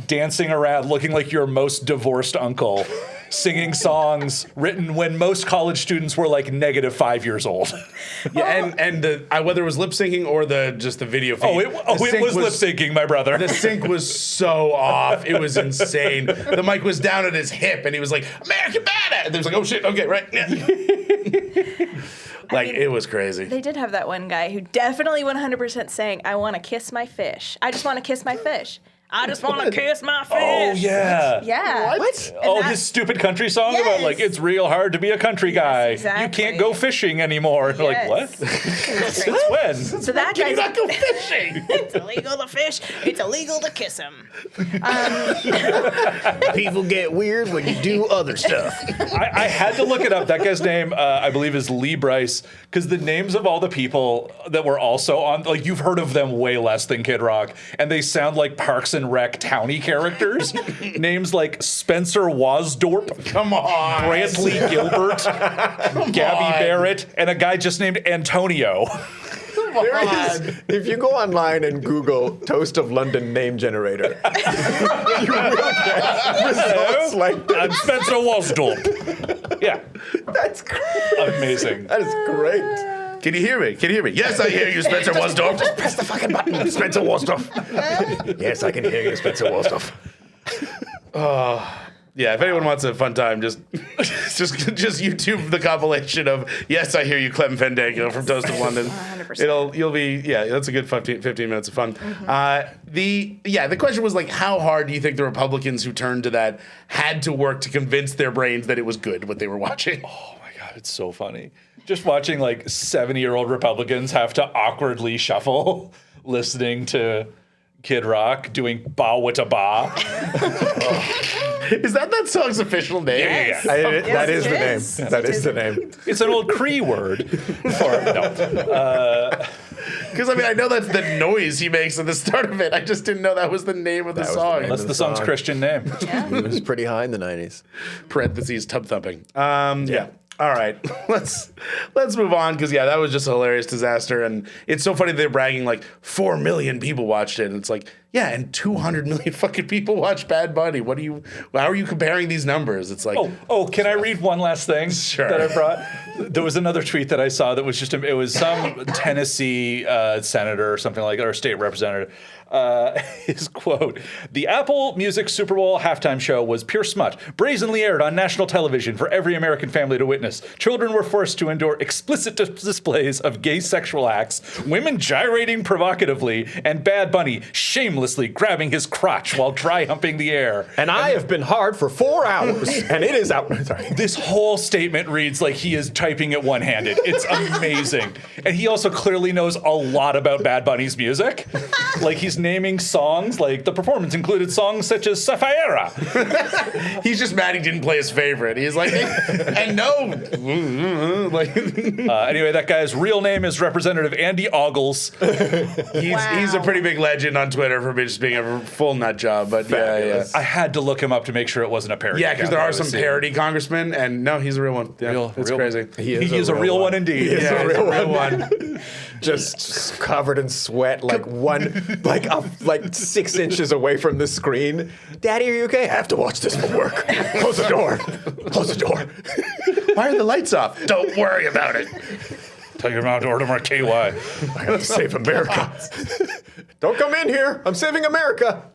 dancing around looking like your most divorced uncle, singing songs written when most college students were like -5 years old. Yeah, and the whether it was lip syncing or just the video feed. It was lip syncing, my brother. The sync was so off. It was insane. The mic was down at his hip, and he was like, "American Badass." And there was like, "Oh shit, okay, right." Yeah. It was crazy. They did have that one guy who definitely 100% saying, I want to kiss my fish. I just want to kiss my fish. I just want to kiss my fish. Oh, yeah. Yeah. What? Oh, his stupid country song about like it's real hard to be a country guy. exactly. You can't go fishing anymore. Yes. Like what? Since when? So that Can you guy's not go fishing? it's illegal to fish. It's illegal to kiss him. People get weird when you do other stuff. I had to look it up. That guy's name, I believe, is Lee Bryce, because the names of all the people that were also on, like you've heard of them way less than Kid Rock, and they sound like Parks and Rec townie characters. Names like Spencer Wasdorp, Come on. Brantley Gilbert, Gabby Barrett, and a guy just named Antonio. If you go online and Google "Toast of London name generator," you will get results like I'm that. Spencer Wasdorp. Yeah, That's great. amazing. That is great. Can you hear me? Can you hear me? Yes, I hear you, Spencer Wasdorf. Just press the fucking button, Spencer Wasdorf. Yes, I can hear you, Spencer Wasdorf. Yeah, if anyone wants a fun time, just YouTube the compilation of "Yes, I Hear You, Clem Fandango" from Toast of London. 100%. That's a good 15 minutes of fun. The question was like, how hard do you think the Republicans who turned to that had to work to convince their brains that it was good what they were watching? Oh my God, it's so funny. Just watching like 70-year-old Republicans have to awkwardly shuffle listening to Kid Rock doing "Ba Wata Ba." Is that song's official name? Yeah. That is it the name. is. That is the name. It's an old Cree word for no. Because I know that's the noise he makes at the start of it. I just didn't know that was the name of the That was the song. name. That's the song's Christian name. He was pretty high in the 90s. Parentheses tub thumping. Yeah. All right, let's move on because that was just a hilarious disaster, and it's so funny they're bragging like 4 million people watched it, and it's like and 200 million fucking people watched Bad Bunny. How are you comparing these numbers? It's like Can I read one last thing Sure. that I brought? There was another tweet that I saw that was it was some Tennessee senator or something like that, or state representative. His quote: "The Apple Music Super Bowl halftime show was pure smut, brazenly aired on national television for every American family to witness. Children were forced to endure explicit displays of gay sexual acts, women gyrating provocatively, and Bad Bunny shamelessly ridiculously grabbing his crotch while dry humping the air. And I have been hard for 4 hours, and it is out. Sorry. This whole statement reads like he is typing it one-handed. It's amazing. And he also clearly knows a lot about Bad Bunny's music. Like, he's naming songs, like the performance included songs such as Sapphire. He's just mad he didn't play his favorite. He's like, and no. Like, Anyway, that guy's real name is Representative Andy Ogles. he's a pretty big legend on Twitter for just being a full nut job. But yeah. I had to look him up to make sure it wasn't a parody. Yeah, because there are some parody congressmen, and no, he's a real one. Yeah, it's crazy. He is a real one indeed. He is Yeah, a he's real one. Just covered in sweat, like 6 inches away from the screen. Daddy, are you okay? I have to watch this for work. Close the door. Close the door. Why are the lights off? Don't worry about it. Tell your mom to order more KY. I have to save America. Don't come in here. I'm saving America.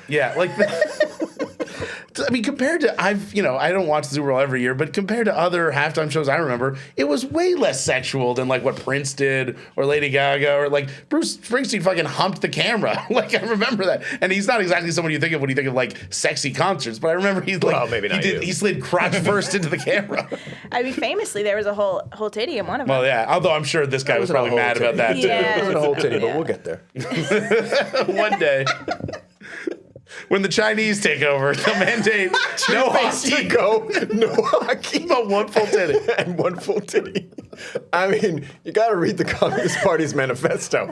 Yeah, like, I mean, compared to I don't watch the Super Bowl every year, but compared to other halftime shows I remember, it was way less sexual than like what Prince did or Lady Gaga or like Bruce Springsteen fucking humped the camera. Like, I remember that, and he's not exactly someone you think of when you think of like sexy concerts, but I remember he's like, well, maybe not he slid crotch first into the camera. I mean, famously, there was a whole titty in one of them. Well, yeah, although I'm sure this guy was probably mad about that too. Yeah. It wasn't a whole titty, but we'll get there. One day. When the Chinese take over, they'll mandate no hockey. Go, no hockey. But one full titty. And one full titty. I mean, you got to read the Communist Party's manifesto.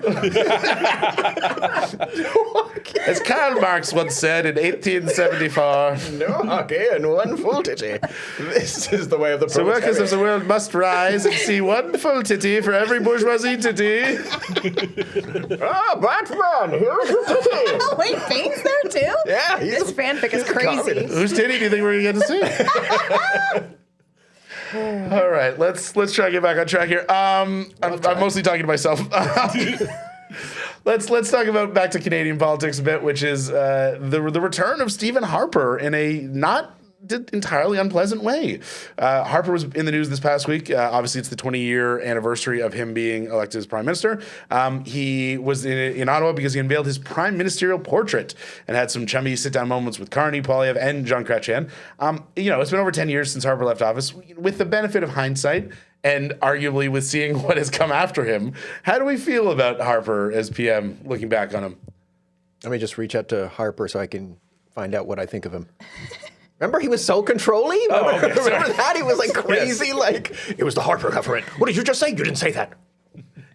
As Karl Marx once said in 1874, No hockey and one full titty. This is the way of the the workers of the world must rise and see one full titty for every bourgeoisie titty. Batman, here's your titty. Oh, wait, Bane's there too? Yeah, This fanfic is crazy. communist. Whose titty do you think we're gonna get to see? All right, let's try to get back on track here. I'm mostly talking to myself. Let's talk about back to Canadian politics a bit, which is the return of Stephen Harper in a not entirely unpleasant way. Harper was in the news this past week. Obviously, it's the 20-year anniversary of him being elected as prime minister. He was in Ottawa because he unveiled his prime ministerial portrait and had some chummy sit-down moments with Carney, Poilievre, and Jean Chrétien. It's been over 10 years since Harper left office. With the benefit of hindsight, and arguably with seeing what has come after him, how do we feel about Harper as PM, looking back on him? Let me just reach out to Harper so I can find out what I think of him. Remember, he was so controlling? Remember that? He was like crazy, like, it was the Harper government. What did you just say? You didn't say that.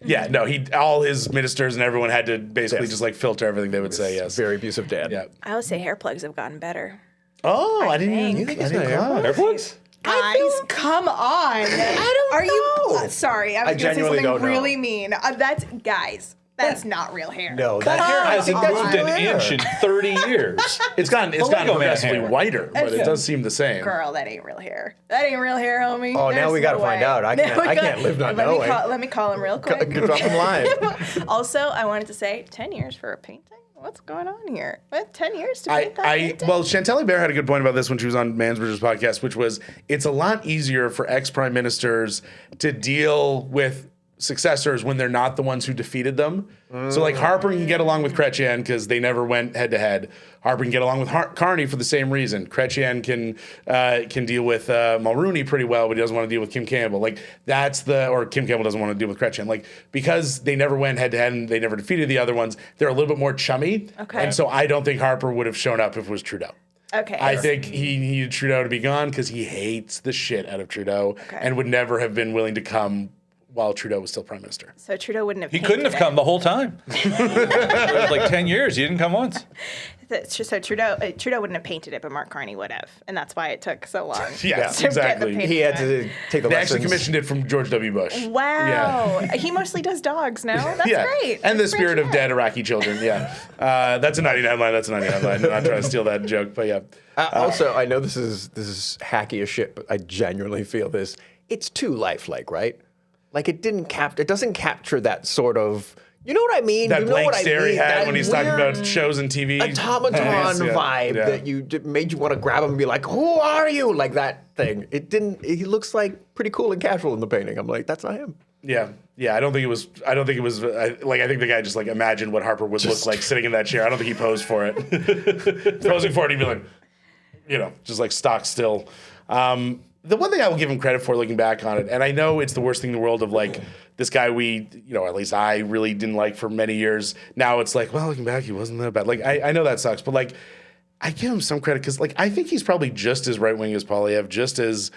Yeah, no, all his ministers and everyone had to basically just like filter everything they would say, yes. Very abusive dad. Yeah. I would say hair plugs have gotten better. Oh, I didn't think. even You think it's I didn't not know. Hair plugs? Guys, come on. I don't Are know. you sorry, I was I gonna say genuinely something don't know. really mean. That's not real hair. No, Come that hair on. hasn't Moved an hair. inch in 30 years. It's gotten Lego Man progressively hair. whiter, but it Yeah. does seem the same. Girl, that ain't real hair. That ain't real hair, homie. Oh, now There's we gotta no find way. out. I can't live not knowing. Let me call him real quick. Drop him line. Also, I wanted to say 10 years for a painting? What's going on here? What, 10 years to paint that painting? Well, Chantal Bear had a good point about this when she was on Mansbridge's podcast, which was it's a lot easier for ex-prime ministers to deal with successors when they're not the ones who defeated them. So like Harper can get along with Chrétien because they never went head to head. Harper can get along with Carney for the same reason. Chrétien can deal with Mulroney pretty well, but he doesn't want to deal with Kim Campbell. Like or Kim Campbell doesn't want to deal with Chrétien. Like because they never went head to head and they never defeated the other ones, they're a little bit more chummy. Okay. And so I don't think Harper would have shown up if it was Trudeau. Okay. I think he needed Trudeau to be gone because he hates the shit out of Trudeau and would never have been willing to come while Trudeau was still prime minister. So Trudeau wouldn't have He painted couldn't have it. come the whole time. It was like 10 years. He didn't come once. So Trudeau wouldn't have painted it, but Mark Carney would have. And that's why it took so long. Yes, to get the exactly. painting He had done. to take the They lessons. actually commissioned it from George W. Bush. Wow. Yeah. He mostly does dogs now. That's great. And the That's spirit of great. dead Iraqi children. Yeah. That's a 99 line. That's a 99 line. I'm not trying to steal that joke, but yeah. Also, I know this is hacky as shit, but I genuinely feel this. It's too lifelike, right? Like it doesn't capture that sort of, you know what I mean? That you know blank what I stare he mean? had That when he's talking weird about shows and TV. automaton Yes, yeah, vibe yeah. that made you want to grab him and be like, "Who are you?" Like that thing. It didn't. He looks like pretty cool and casual in the painting. I'm like, that's not him. Yeah. Yeah, I don't think it was. I think the guy just like imagined what Harper would look like sitting in that chair. I don't think he posed for it. Posing for it, he'd be like, just like stock still. The one thing I will give him credit for, looking back on it, and I know it's the worst thing in the world of like this guy at least I really didn't like for many years. Now it's like, well, looking back, he wasn't that bad. Like I know that sucks, but like I give him some credit because like I think he's probably just as right wing as Poilievre,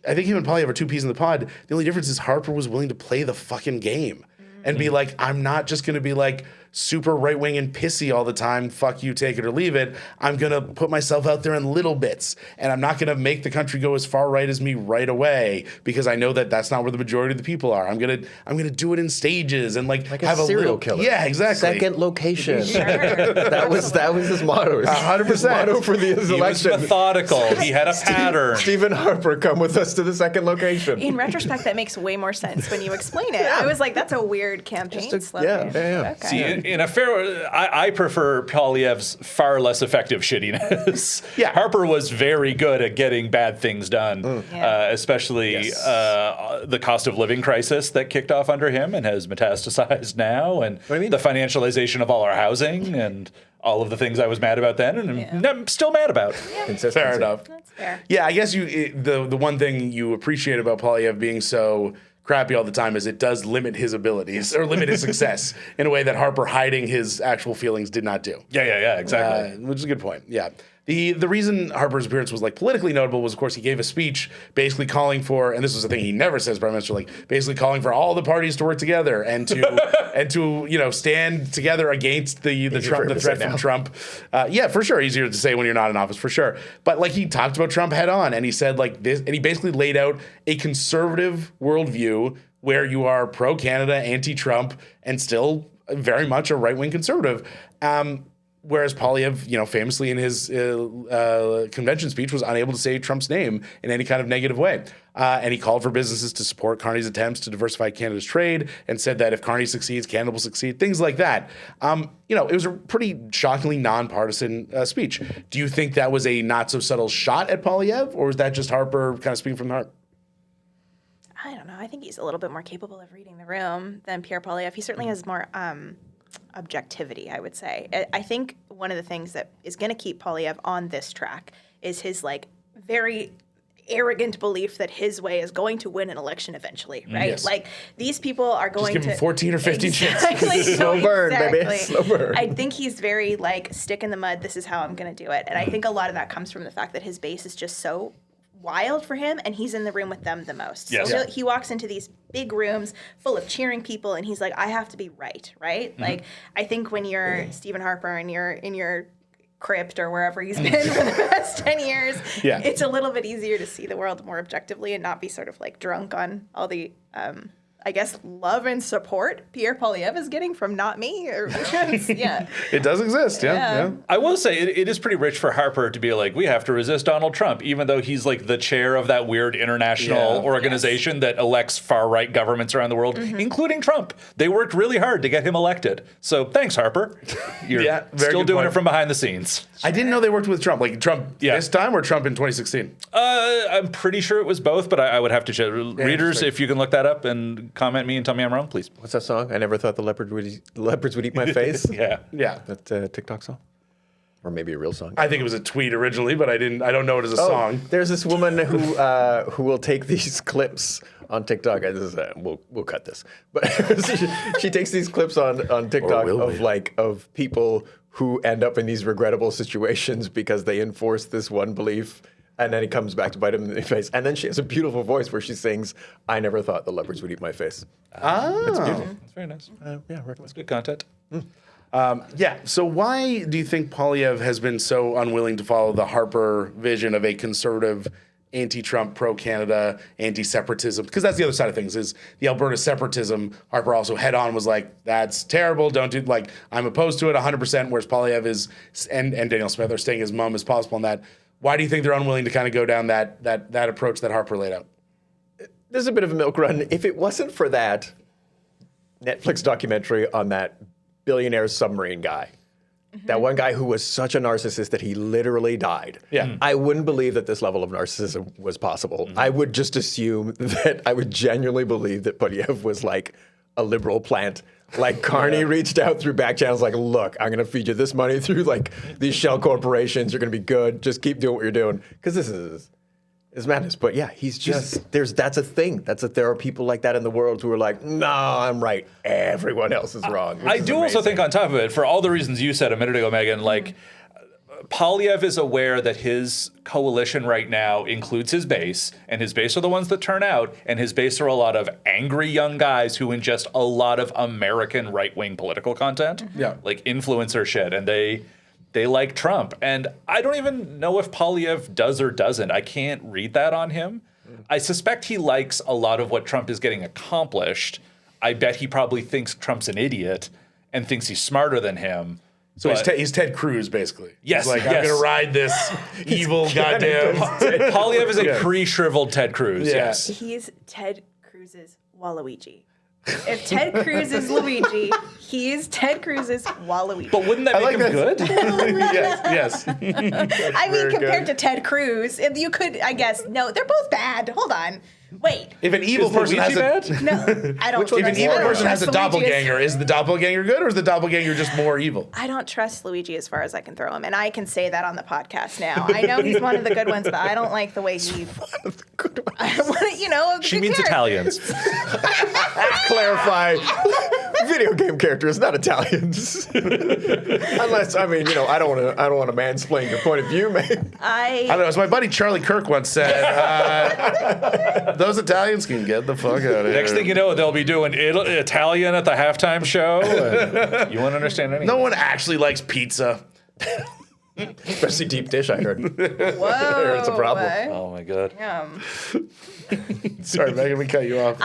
I think him and Poilievre are two peas in the pod. The only difference is Harper was willing to play the fucking game and be like, I'm not just going to be like super right wing and pissy all the time. Fuck you, take it or leave it. I'm going to put myself out there in little bits, and I'm not going to make the country go as far right as me right away because I know that that's not where the majority of the people are. I'm going to do it in stages and like have a a serial little killer. Yeah, exactly. Second location. that was his motto. 100%. His motto for his He election. was methodical. He had a pattern. Stephen Harper, come with us to the second location. In retrospect, that makes way more sense when you explain it. I was like, that's a weird campaign slogan. Yeah. Okay. See, in a fair, I prefer Poilievre's far less effective shittiness. Yeah. Harper was very good at getting bad things done, especially the cost of living crisis that kicked off under him and has metastasized now, and the financialization of all our housing and all of the things I was mad about then and I'm still mad about. Fair enough. That's fair. Yeah, I guess the one thing you appreciate about Poilievre being so crappy all the time is it does limit his abilities or limit his success in a way that Harper hiding his actual feelings did not do. Yeah, exactly. Which is a good point. Yeah. The reason Harper's appearance was like politically notable was, of course, he gave a speech basically calling for, and this was the thing he never says, Prime Minister, like basically calling for all the parties to work together and to stand together against the threat from Trump. Yeah, for sure, easier to say when you're not in office, for sure. But like he talked about Trump head on, and he said like this, and he basically laid out a conservative worldview where you are pro Canada, anti Trump, and still very much a right wing conservative. Whereas Poilievre, famously in his convention speech was unable to say Trump's name in any kind of negative way. And he called for businesses to support Carney's attempts to diversify Canada's trade and said that if Carney succeeds, Canada will succeed, things like that. It was a pretty shockingly nonpartisan speech. Do you think that was a not so subtle shot at Poilievre, or was that just Harper kind of speaking from the heart? I don't know. I think he's a little bit more capable of reading the room than Pierre Poilievre. He certainly has more objectivity, I would say. I think one of the things that is going to keep Poilievre on this track is his like very arrogant belief that his way is going to win an election eventually, right? Yes. Like these people are going Just give him 14 or 15 chances. Slow burn, baby. Slow burn. I think he's very like stick in the mud. This is how I'm going to do it. And I think a lot of that comes from the fact that his base is just so wild for him, and he's in the room with them the most. Yes. So he walks into these big rooms full of cheering people, and he's like, I have to be right? Like, I think when you're Stephen Harper and you're in your crypt or wherever he's been for the past 10 years, it's a little bit easier to see the world more objectively and not be sort of like drunk on all the I guess love and support Pierre Poilievre is getting from not me. Or It does exist, yeah. I will say it is pretty rich for Harper to be like, we have to resist Donald Trump, even though he's like the chair of that weird international organization that elects far-right governments around the world, including Trump. They worked really hard to get him elected. So thanks, Harper. You're still doing it from behind the scenes. I didn't know they worked with Trump. Like Trump this time or Trump in 2016? I'm pretty sure it was both, but I would have to check. Readers, if you can look that up and comment me and tell me I'm wrong, please. What's that song? I never thought the leopards would eat my face. Yeah. That TikTok song, or maybe a real song. I think it was a tweet originally, but I don't know it as a song. There's this woman who will take these clips on TikTok. We'll cut this, but she takes these clips on TikTok of people who end up in these regrettable situations because they enforce this one belief. And then he comes back to bite him in the face. And then she has a beautiful voice where she sings, I never thought the leopards would eat my face. That's beautiful. That's very nice. That's good content. So why do you think Poilievre has been so unwilling to follow the Harper vision of a conservative, anti-Trump, pro-Canada, anti-separatism? Because that's the other side of things, is the Alberta separatism. Harper also head-on was like, that's terrible, don't do, like, I'm opposed to it 100%, whereas Poilievre is, and Danielle Smith are staying as mum as possible on that. Why do you think they're unwilling to kind of go down that approach that Harper laid out? There's a bit of a milk run. If it wasn't for that Netflix documentary on that billionaire submarine guy, That one guy who was such a narcissist that he literally died. Yeah. I wouldn't believe that this level of narcissism was possible. I would just assume that I would genuinely believe that Polyev was like a liberal plant. Like Carney reached out through back channels like, look, I'm going to feed you this money through like these shell corporations. You're going to be good. Just keep doing what you're doing. Because this is madness. But yeah, he's just, that's a thing. There are people like that in the world who are like, no, I'm right. Everyone else is wrong. I do also think on top of it, for all the reasons you said a minute ago, Megan, like Polyev is aware that his coalition right now includes his base, and his base are the ones that turn out, and his base are a lot of angry young guys who ingest a lot of American right-wing political content, like influencer shit, and they like Trump. And I don't even know if Polyev does or doesn't. I can't read that on him. I suspect he likes a lot of what Trump is getting accomplished. I bet he probably thinks Trump's an idiot and thinks he's smarter than him. So he's Ted Cruz, basically. Yes, he's like, I'm going to ride this evil goddamn... Polyev is a pre-shriveled Ted Cruz, yes. He's Ted Cruz's Waluigi. If Ted Cruz is Luigi, he's Ted Cruz's Waluigi. But wouldn't that make him good? yes. I mean, compared to Ted Cruz, if you could, I guess, no, they're both bad. Hold on. Wait. If an evil person has No, I don't. If an evil person has a Luigi doppelganger, is the doppelganger good, or is the doppelganger just more evil? I don't trust Luigi as far as I can throw him, and I can say that on the podcast now. I know he's one of the good ones, but I don't like the way he. I want, you know. She means Italians. Clarify. Video game characters, not Italians. Unless, I mean, you know, I don't want to mansplain your point of view, man. I don't know. As my buddy Charlie Kirk once said, those Italians can get the fuck out of here. Next thing you know, they'll be doing Italian at the halftime show. You won't understand anything. No one actually likes pizza. Especially deep dish, I heard. Whoa. It's a problem. Oh my god. Sorry, Megan, we cut you off.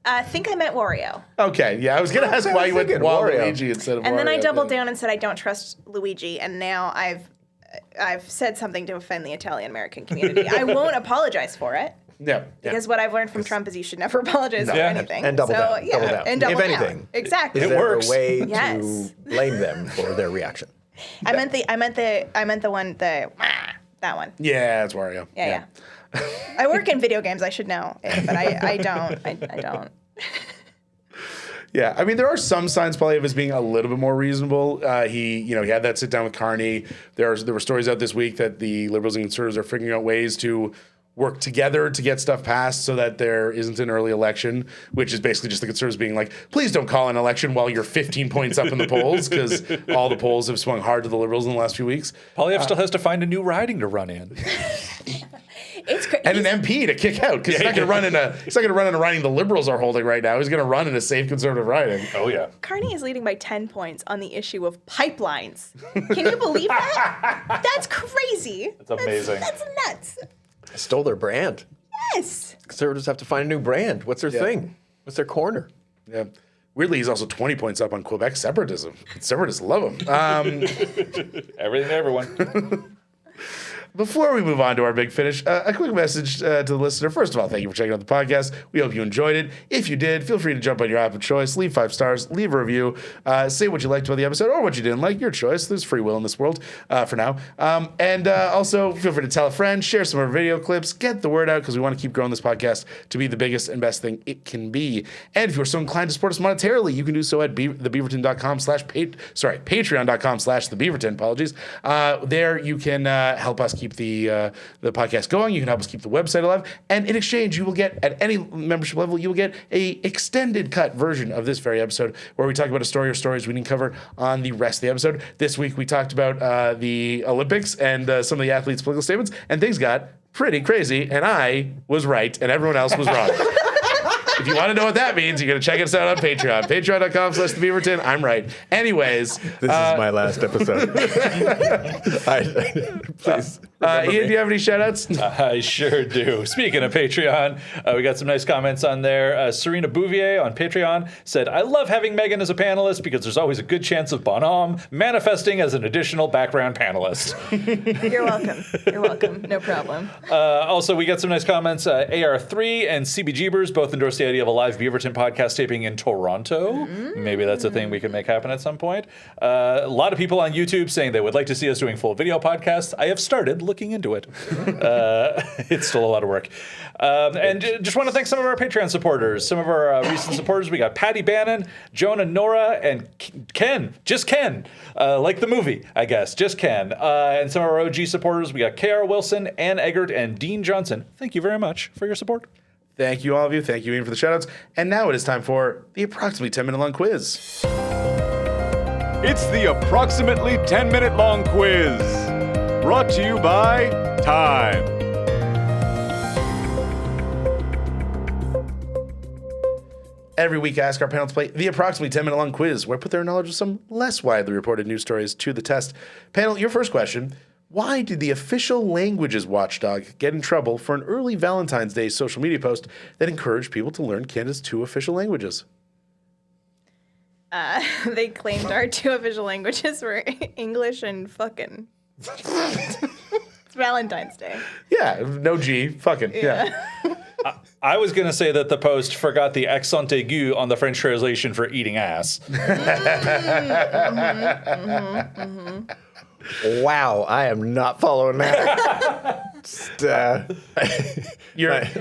I think I meant Wario. Okay, yeah, I was going to ask why you went Wario. Waluigi instead of Wario. And then I doubled down and said I don't trust Luigi, and now I've said something to offend the Italian American community. I won't apologize for it. Yeah. Because what I've learned from Trump is you should never apologize for anything. And double down. Yeah, Double down. and double if down. anything, Exactly. is there works. a way Yes. to blame them for their reaction? I meant the one, that one. Yeah, it's Wario. Yeah. I work in video games. I should know, but I don't. I don't. Yeah, I mean, there are some signs probably of us being a little bit more reasonable. He had that sit down with Carney. There were stories out this week that the Liberals and Conservatives are figuring out ways to work together to get stuff passed so that there isn't an early election, which is basically just the Conservatives being like, please don't call an election while you're 15 points up in the polls, because all the polls have swung hard to the Liberals in the last few weeks. Polyev still has to find a new riding to run in. It's crazy. And an MP to kick out, because he's not going to run in a riding the Liberals are holding right now. He's going to run in a safe Conservative riding. Oh yeah. Carney is leading by 10 points on the issue of pipelines. Can you believe that? That's crazy. That's amazing. That's nuts. Stole their brand. Yes. Conservatives have to find a new brand. What's their thing? What's their corner? Yeah. Weirdly, he's also 20 points up on Quebec separatism. Separatists love him. Everything to everyone. Before we move on to our big finish, a quick message to the listener. First of all, thank you for checking out the podcast. We hope you enjoyed it. If you did, feel free to jump on your app of choice, leave 5 stars, leave a review, say what you liked about the episode or what you didn't like. Your choice. There's free will in this world for now. And also, feel free to tell a friend, share some of our video clips, get the word out, because we want to keep growing this podcast to be the biggest and best thing it can be. And if you're so inclined to support us monetarily, you can do so at patreon.com/thebeaverton. Apologies. There you can help us keep the podcast going. You can help us keep the website alive. And in exchange, you will get, at any membership level, you will get a extended cut version of this very episode where we talk about a story or stories we didn't cover on the rest of the episode. This week, we talked about the Olympics and some of the athletes' political statements, and things got pretty crazy, and I was right, and everyone else was wrong. If you want to know what that means, you're going to check us out on Patreon. Patreon.com/thebeaverton. I'm right. Anyways. This is my last episode. Please. Ian, do you have any shout-outs? I sure do. Speaking of Patreon, we got some nice comments on there. Serena Bouvier on Patreon said, I love having Megan as a panelist because there's always a good chance of Bonhomme manifesting as an additional background panelist. You're welcome. You're welcome. No problem. Also, we got some nice comments. AR3 and CBGbers both endorsed the idea of a live Beaverton podcast taping in Toronto. Maybe that's a thing we could make happen at some point. A lot of people on YouTube saying they would like to see us doing full video podcasts. I have started looking into it. It's still a lot of work. And just want to thank some of our Patreon supporters, some of our recent supporters. We got Patty Bannon, Jonah Nora, and Ken. Just Ken. Like the movie, I guess. Just Ken. And some of our OG supporters, we got K.R. Wilson, Ann Eggert, and Dean Johnson. Thank you very much for your support. Thank you, all of you. Thank you, Ian, for the shout-outs. And now it is time for the approximately 10-minute-long quiz. It's the approximately 10-minute long quiz. Brought to you by Time. Every week, I ask our panel to play the approximately 10-minute long quiz, where I put their knowledge of some less widely reported news stories to the test. Panel, your first question. Why did the official languages watchdog get in trouble for an early Valentine's Day social media post that encouraged people to learn Canada's 2 official languages? They claimed our 2 official languages were English and fucking. It's Valentine's Day. Yeah, no G, fucking, yeah. I was going to say that the post forgot the accent aigu on the French translation for eating ass. Wow, I am not following that. Just, I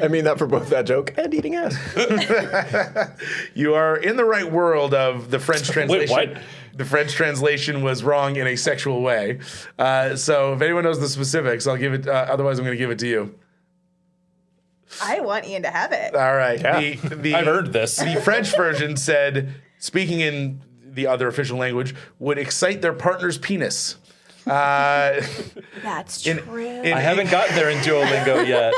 mean that for both that joke and eating ass. You are in the right world of the French translation. Wait, what? The French translation was wrong in a sexual way. So if anyone knows the specifics, I'll give it. Otherwise, I'm going to give it to you. I want Ian to have it. All right. Yeah. I've heard this. The French version said, speaking in the other official language, would excite their partner's penis. That's true. I haven't gotten there in Duolingo yet.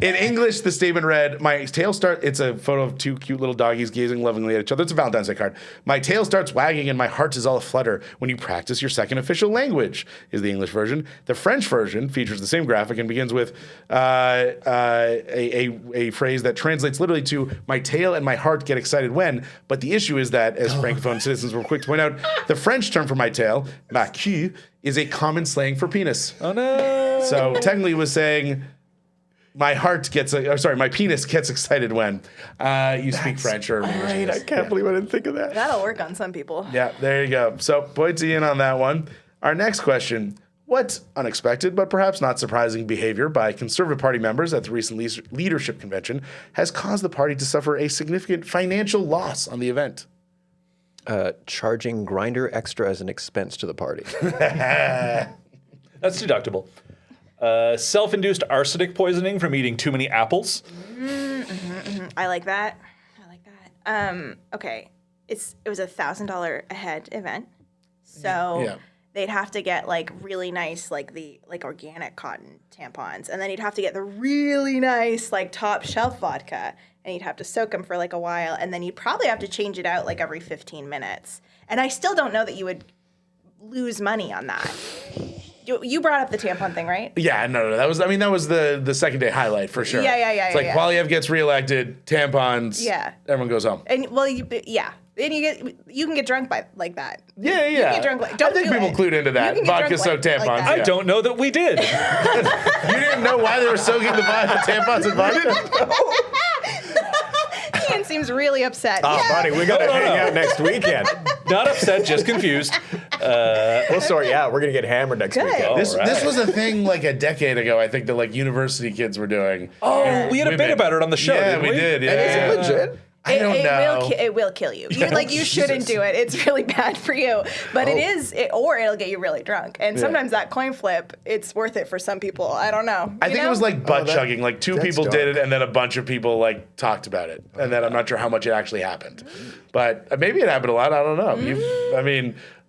In English, the statement read, my tail starts, it's a photo of 2 cute little doggies gazing lovingly at each other. It's a Valentine's Day card. My tail starts wagging and my heart is all aflutter when you practice your second official language, is the English version. The French version features the same graphic and begins with a phrase that translates literally to, my tail and my heart get excited when, but the issue is that, as Francophone citizens were quick to point out, the French term for my tail, ma queue, is a common slang for penis. Oh no! So technically, it was saying my penis gets excited when you speak French or English. Right, I can't believe I didn't think of that. That'll work on some people. Yeah, there you go. So points in on that one. Our next question: what unexpected but perhaps not surprising behavior by Conservative Party members at the recent leadership convention has caused the party to suffer a significant financial loss on the event? Charging Grindr extra as an expense to the party. That's deductible. Self-induced arsenic poisoning from eating too many apples. I like that. Okay. It was $1,000 a head event. So they'd have to get like really nice, like organic cotton tampons. And then you'd have to get the really nice, like top shelf vodka. And you'd have to soak them for like a while. And then you'd probably have to change it out like every 15 minutes. And I still don't know that you would lose money on that. You brought up the tampon thing, right? Yeah, no. That was the second day highlight for sure. Yeah. It's like Poilievre gets reelected, tampons. Yeah. Everyone goes home. And and you can get drunk by like that. Yeah. You can get drunk I think people clued into that. Vodka soaked tampons. Like that. I don't know that we did. You didn't know why they were soaking the tampons in vodka? Ian seems really upset. Oh, buddy, we got to hang out next weekend. Not upset, just confused. We'll sort you out. We're going to get hammered next weekend. This was a thing like a decade ago, I think, that like university kids were doing. Oh, we had a bit about it on the show, didn't we? We did. Yeah. And is it legit? I don't know. It will kill you. You shouldn't do it. It's really bad for you. But or it'll get you really drunk. And sometimes that coin flip, it's worth it for some people. I don't know. I think it was like butt chugging. Like 2 people did it, and then a bunch of people like talked about it, and then I'm not sure how much it actually happened. But maybe it happened a lot. I don't know.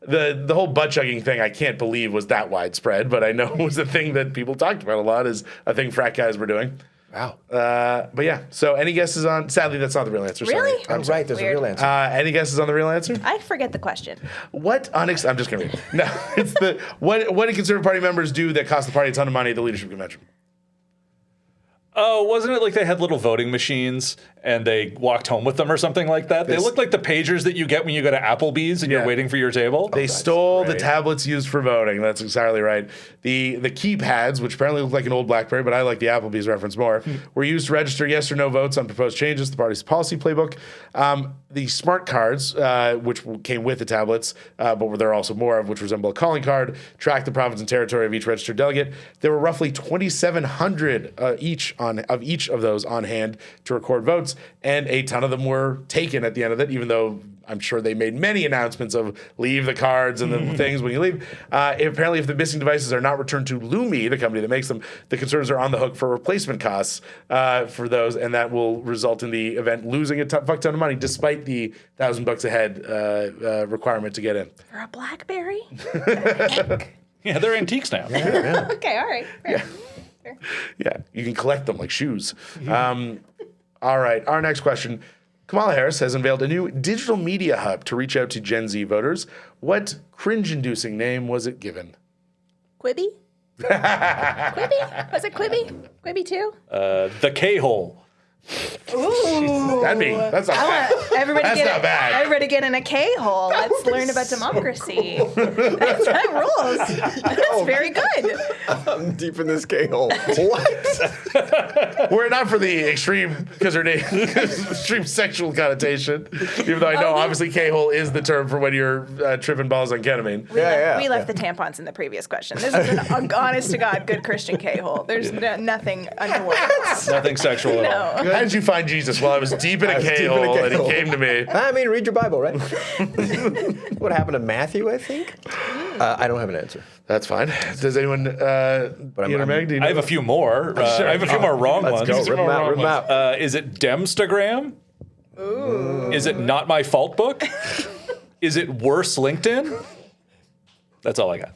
The whole butt chugging thing, I can't believe was that widespread. But I know it was a thing that people talked about a lot. Is a thing frat guys were doing. Wow. But yeah, so any guesses on? Sadly, that's not the real answer. Really? Sorry. I'm right. There's Weird. a real answer. Any guesses on the real answer? I forget the question. What I'm just gonna read. No, it's the what do Conservative Party members do that cost the party a ton of money at the leadership convention? Oh, wasn't it like they had little voting machines and they walked home with them or something like that? They looked like the pagers that you get when you go to Applebee's and Yeah. you're waiting for your table. They stole the great. tablets used for voting. That's exactly right. The keypads, which apparently look like an old BlackBerry, but I like the Applebee's reference more, were used to register yes or no votes on proposed changes to the party's policy playbook. The smart cards, which came with the tablets, but were there also more of, which resemble a calling card, track the province and territory of each registered delegate. There were roughly 2,700 of each of those on hand to record votes, and a ton of them were taken at the end of it, even though I'm sure they made many announcements of leave the cards and the things when you leave. Apparently, if the missing devices are not returned to Lumi, the company that makes them, the Conservatives are on the hook for replacement costs for those, and that will result in the event losing a fuck ton of money, despite the $1,000 a head requirement to get in. For a BlackBerry? Yeah, they're antiques now. Okay, all right. Fair. Yeah, you can collect them like shoes. All right, our next question. Kamala Harris has unveiled a new digital media hub to reach out to Gen Z voters. What cringe-inducing name was it given? Quibi? Quibi? Was it Quibi? Quibi 2? The K-hole. Ooh. That's not bad. Everybody That's get not bad. Everybody get in a K-hole. Let's learn about democracy. That rules. That's very good. I'm deep in this K-hole. What? Were it not for the extreme, because her name, extreme sexual connotation, even though I know obviously K-hole is the term for when you're tripping balls on ketamine. We left the tampons in the previous question. This is an honest to God good Christian K-hole. There's nothing untoward. Nothing sexual at all. How did you find Jesus? Well, I was deep in a K-hole and he came to me. I mean, read your Bible, right? What happened to Matthew, I think? I don't have an answer. That's fine. Does anyone, Ian or Meg, do you know? I have a few more. I have a few more wrong ones. Go, rip them out, rip them out. Is it Demstagram? Ooh. Is it Not My Fault Book? Is it Worse LinkedIn? That's all I got.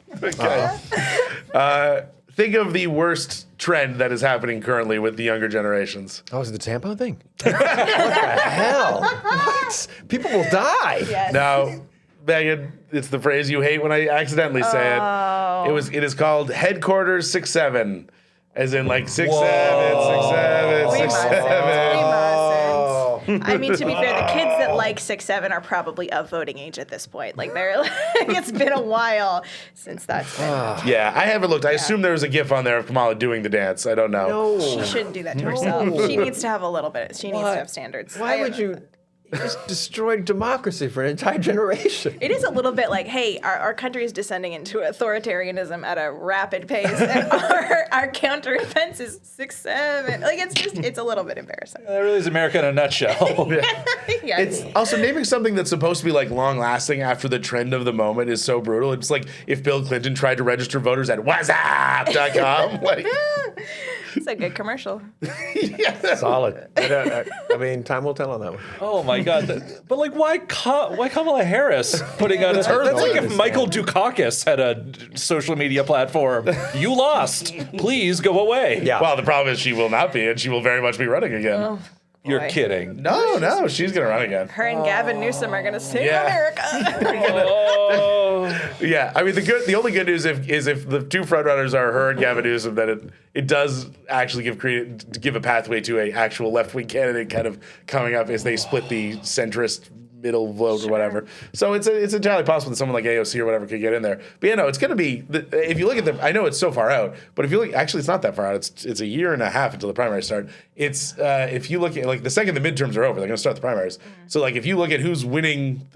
Okay. Think of the worst trend that is happening currently with the younger generations. Oh, is it the tampon thing? What the hell? What? People will die. Yes. Now, Megan, it's the phrase you hate when I accidentally say it. It is called Headquarters 6'7", as in like 6'7", 6'7", We 6'7". mustn't. I mean, to be fair, the kids that like 6'7" are probably of voting age at this point. Like, it's been a while since that's been. Yeah, I haven't looked. I assume there was a GIF on there of Kamala doing the dance. I don't know. She shouldn't do that to herself. She needs to have a little bit. She needs to have standards. Why would you just destroy democracy for an entire generation? It is a little bit like, hey, our country is descending into authoritarianism at a rapid pace, and our counter offense is 6'7". Like, it's a little bit embarrassing. That really is America in a nutshell. Yeah. It's also naming something that's supposed to be like long lasting after the trend of the moment is so brutal. It's like if Bill Clinton tried to register voters at WhatsApp.com. Like, It's a good commercial. Solid. I mean, time will tell on that one. Oh my God! But like, why Kamala Harris putting out? That's like if Michael Dukakis had a social media platform. You lost. Please go away. Yeah. well, the problem is she will not be, and she will very much be running again. Oh, You're boy. kidding. No, she's gonna run again. Her and Gavin Newsom are going to save Yeah. America. Yeah, I mean the only good news is if the two frontrunners are her and Gavin Newsom, then it does actually give a pathway to a actual left wing candidate kind of coming up as they split the centrist middle vote or whatever. So it's entirely possible that someone like AOC or whatever could get in there. But it's going to be if you look at I know it's so far out, but if you look, actually it's not that far out. It's a year and a half until the primaries start. It's if you look at like the second the midterms are over, they're going to start the primaries. So like if you look at who's winning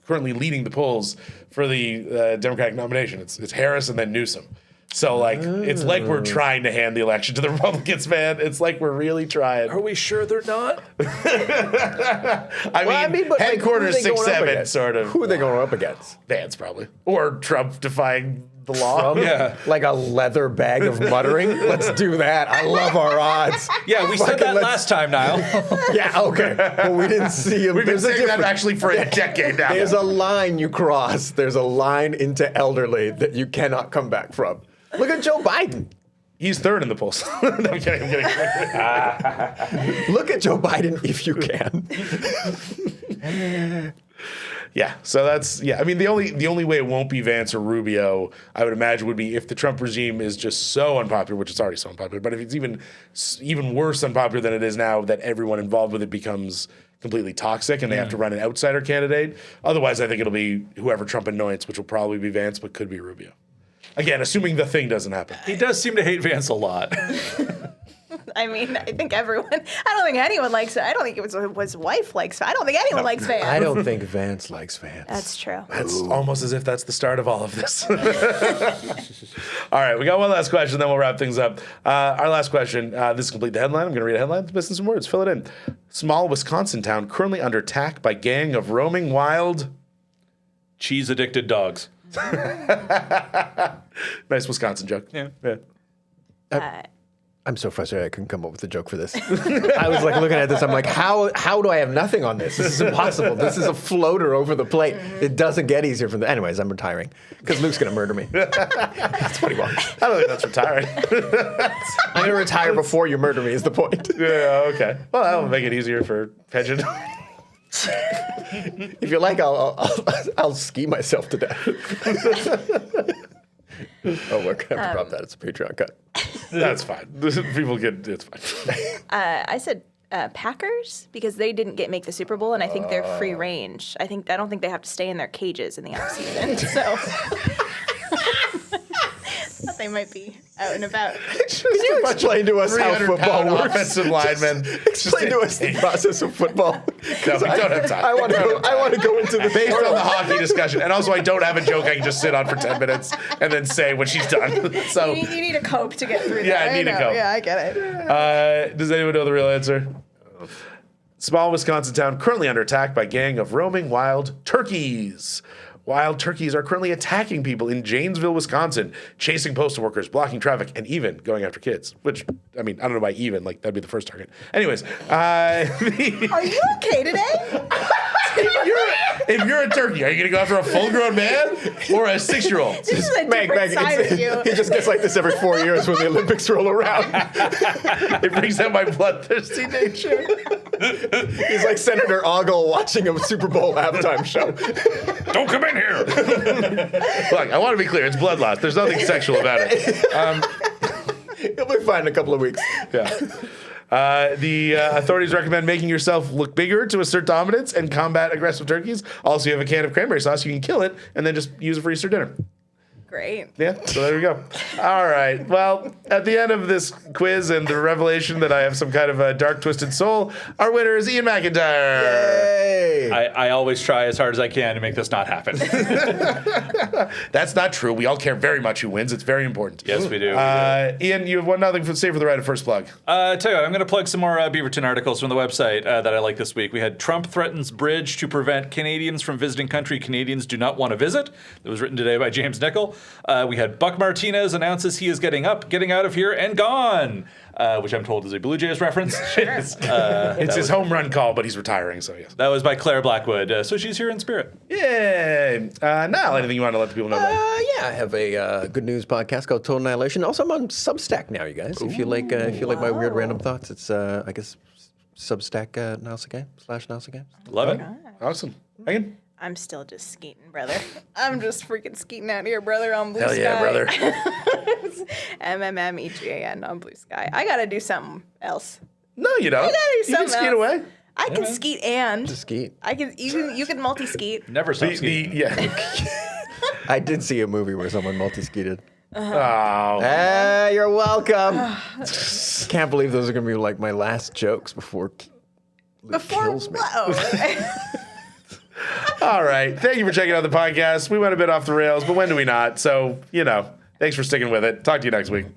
currently leading the polls for the Democratic nomination, it's Harris and then Newsom. So like it's like we're trying to hand the election to the Republicans, man. It's like we're really trying. Are we sure they're not? I mean, but headquarters like, who are they going up 6'7", against? sort of. Who are they going up against? Vance probably, or Trump defying the law. Yeah. Like a leather bag of muttering? Let's do that. I love our odds. Yeah, we said Fucking that last time, Niall. Yeah, okay. But we didn't see him. We've been There's a saying that difference. actually for a decade now. There's a line you cross. There's a line into elderly that you cannot come back from. Look at Joe Biden. He's third in the polls. No, I'm kidding. Look at Joe Biden if you can. Yeah, so that's I mean, the only way it won't be Vance or Rubio, I would imagine, would be if the Trump regime is just so unpopular, which it's already so unpopular. But if it's even worse unpopular than it is now, that everyone involved with it becomes completely toxic and they have to run an outsider candidate. Otherwise, I think it'll be whoever Trump anoints, which will probably be Vance, but could be Rubio. Again, assuming the thing doesn't happen. He does seem to hate Vance a lot. I mean, I think everyone. I don't think anyone likes it. I don't think it was his wife likes. I don't think anyone likes Vance. I don't think Vance likes Vance. That's true. That's almost as if that's the start of all of this. All right, we got one last question, then we'll wrap things up. Our last question, this is complete the headline. I'm going to read a headline. It's missing some words. Fill it in. Small Wisconsin town currently under attack by gang of roaming wild... Cheese-addicted dogs. Nice Wisconsin joke. Yeah. I'm so frustrated I couldn't come up with a joke for this. I was like looking at this, I'm like, how do I have nothing on this? This is impossible. This is a floater over the plate. It doesn't get easier from the... Anyways, I'm retiring because Luke's going to murder me. That's what he wants. I don't think that's retiring. I'm going to retire before you murder me is the point. Yeah, okay. Well, that'll make it easier for Pigeon. If you like, I'll ski myself to death. Oh, we're going to have to drop that. It's a Patreon cut. That's fine. People get... It's fine. I said Packers because they didn't make the Super Bowl, and I think they're free range. I don't think they have to stay in their cages in the off season. So they might be out and about. Can you explain to us how football works? Offensive linemen. Explain to us the process of football. No, we don't have time. I want to go into the Based on the hockey discussion, and also I don't have a joke I can just sit on for 10 minutes and then say when she's done. So you need a cope to get through that. Yeah, I need a cope. Yeah, I get it. Does anyone know the real answer? Small Wisconsin town currently under attack by gang of roaming wild turkeys. Wild turkeys are currently attacking people in Janesville, Wisconsin, chasing postal workers, blocking traffic, and even going after kids. Which, I mean, I don't know why even, like, that'd be the first target. Anyways. Are you okay today? If you're a turkey, are you going to go after a full-grown man or a 6-year-old? This is a different side of you. He just gets like this every 4 years when the Olympics roll around. It brings out my bloodthirsty nature. He's like Senator Ogle watching a Super Bowl halftime show. Don't come in here. Look, I want to be clear. It's blood loss. There's nothing sexual about it. He'll be fine in a couple of weeks. Yeah. The authorities recommend making yourself look bigger to assert dominance and combat aggressive turkeys. Also, you have a can of cranberry sauce. You can kill it and then just use it for Easter dinner. Great. Yeah, so there we go. All right. Well, at the end of this quiz and the revelation that I have some kind of a dark, twisted soul, our winner is Ian MacIntyre. Hey. I always try as hard as I can to make this not happen. That's not true. We all care very much who wins. It's very important. Yes, we do. Ian, you have one nothing to say for the right of first plug. Tell you what, I'm going to plug some more Beaverton articles from the website that I like this week. We had Trump threatens bridge to prevent Canadians from visiting country Canadians do not want to visit. That was written today by James Nickel. We had Buck Martinez announces he is getting out of here and gone, which I'm told is a Blue Jays reference. Sure. It's his home run call, but he's retiring, so yes. That was by Claire Blackwood. So she's here in spirit. Yay. Niall, anything you want to let the people know about? Yeah, I have a good news podcast called Total Annihilation. Also, I'm on Substack now, you guys. If you like my weird random thoughts, it's I guess Substack Nile Seguin /Nile Seguin. Love it. Awesome. Megan? I'm still just skeeting, brother. I'm just freaking skeeting out here, brother, on Blue Sky. Hell yeah, brother. MMMEGAN on Blue Sky. I gotta do something else. No, you don't. I gotta do You can something skeet else. away. I can skeet and Skeet. I can you can multi skeet. Never stop skiing. Yeah. I did see a movie where someone multi-skeeted. Oh. You're welcome. Can't believe those are going to be like my last jokes before Luke kills me. All right. Thank you for checking out the podcast. We went a bit off the rails, but when do we not? So, thanks for sticking with it. Talk to you next week.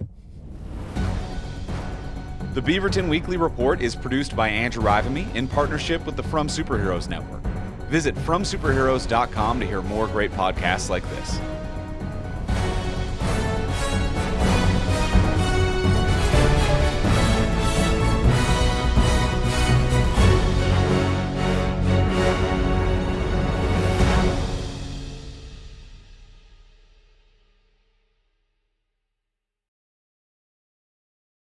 The Beaverton Weekly Report is produced by Andrew Rivamy in partnership with the From Superheroes Network. Visit FromSuperheroes.com to hear more great podcasts like this.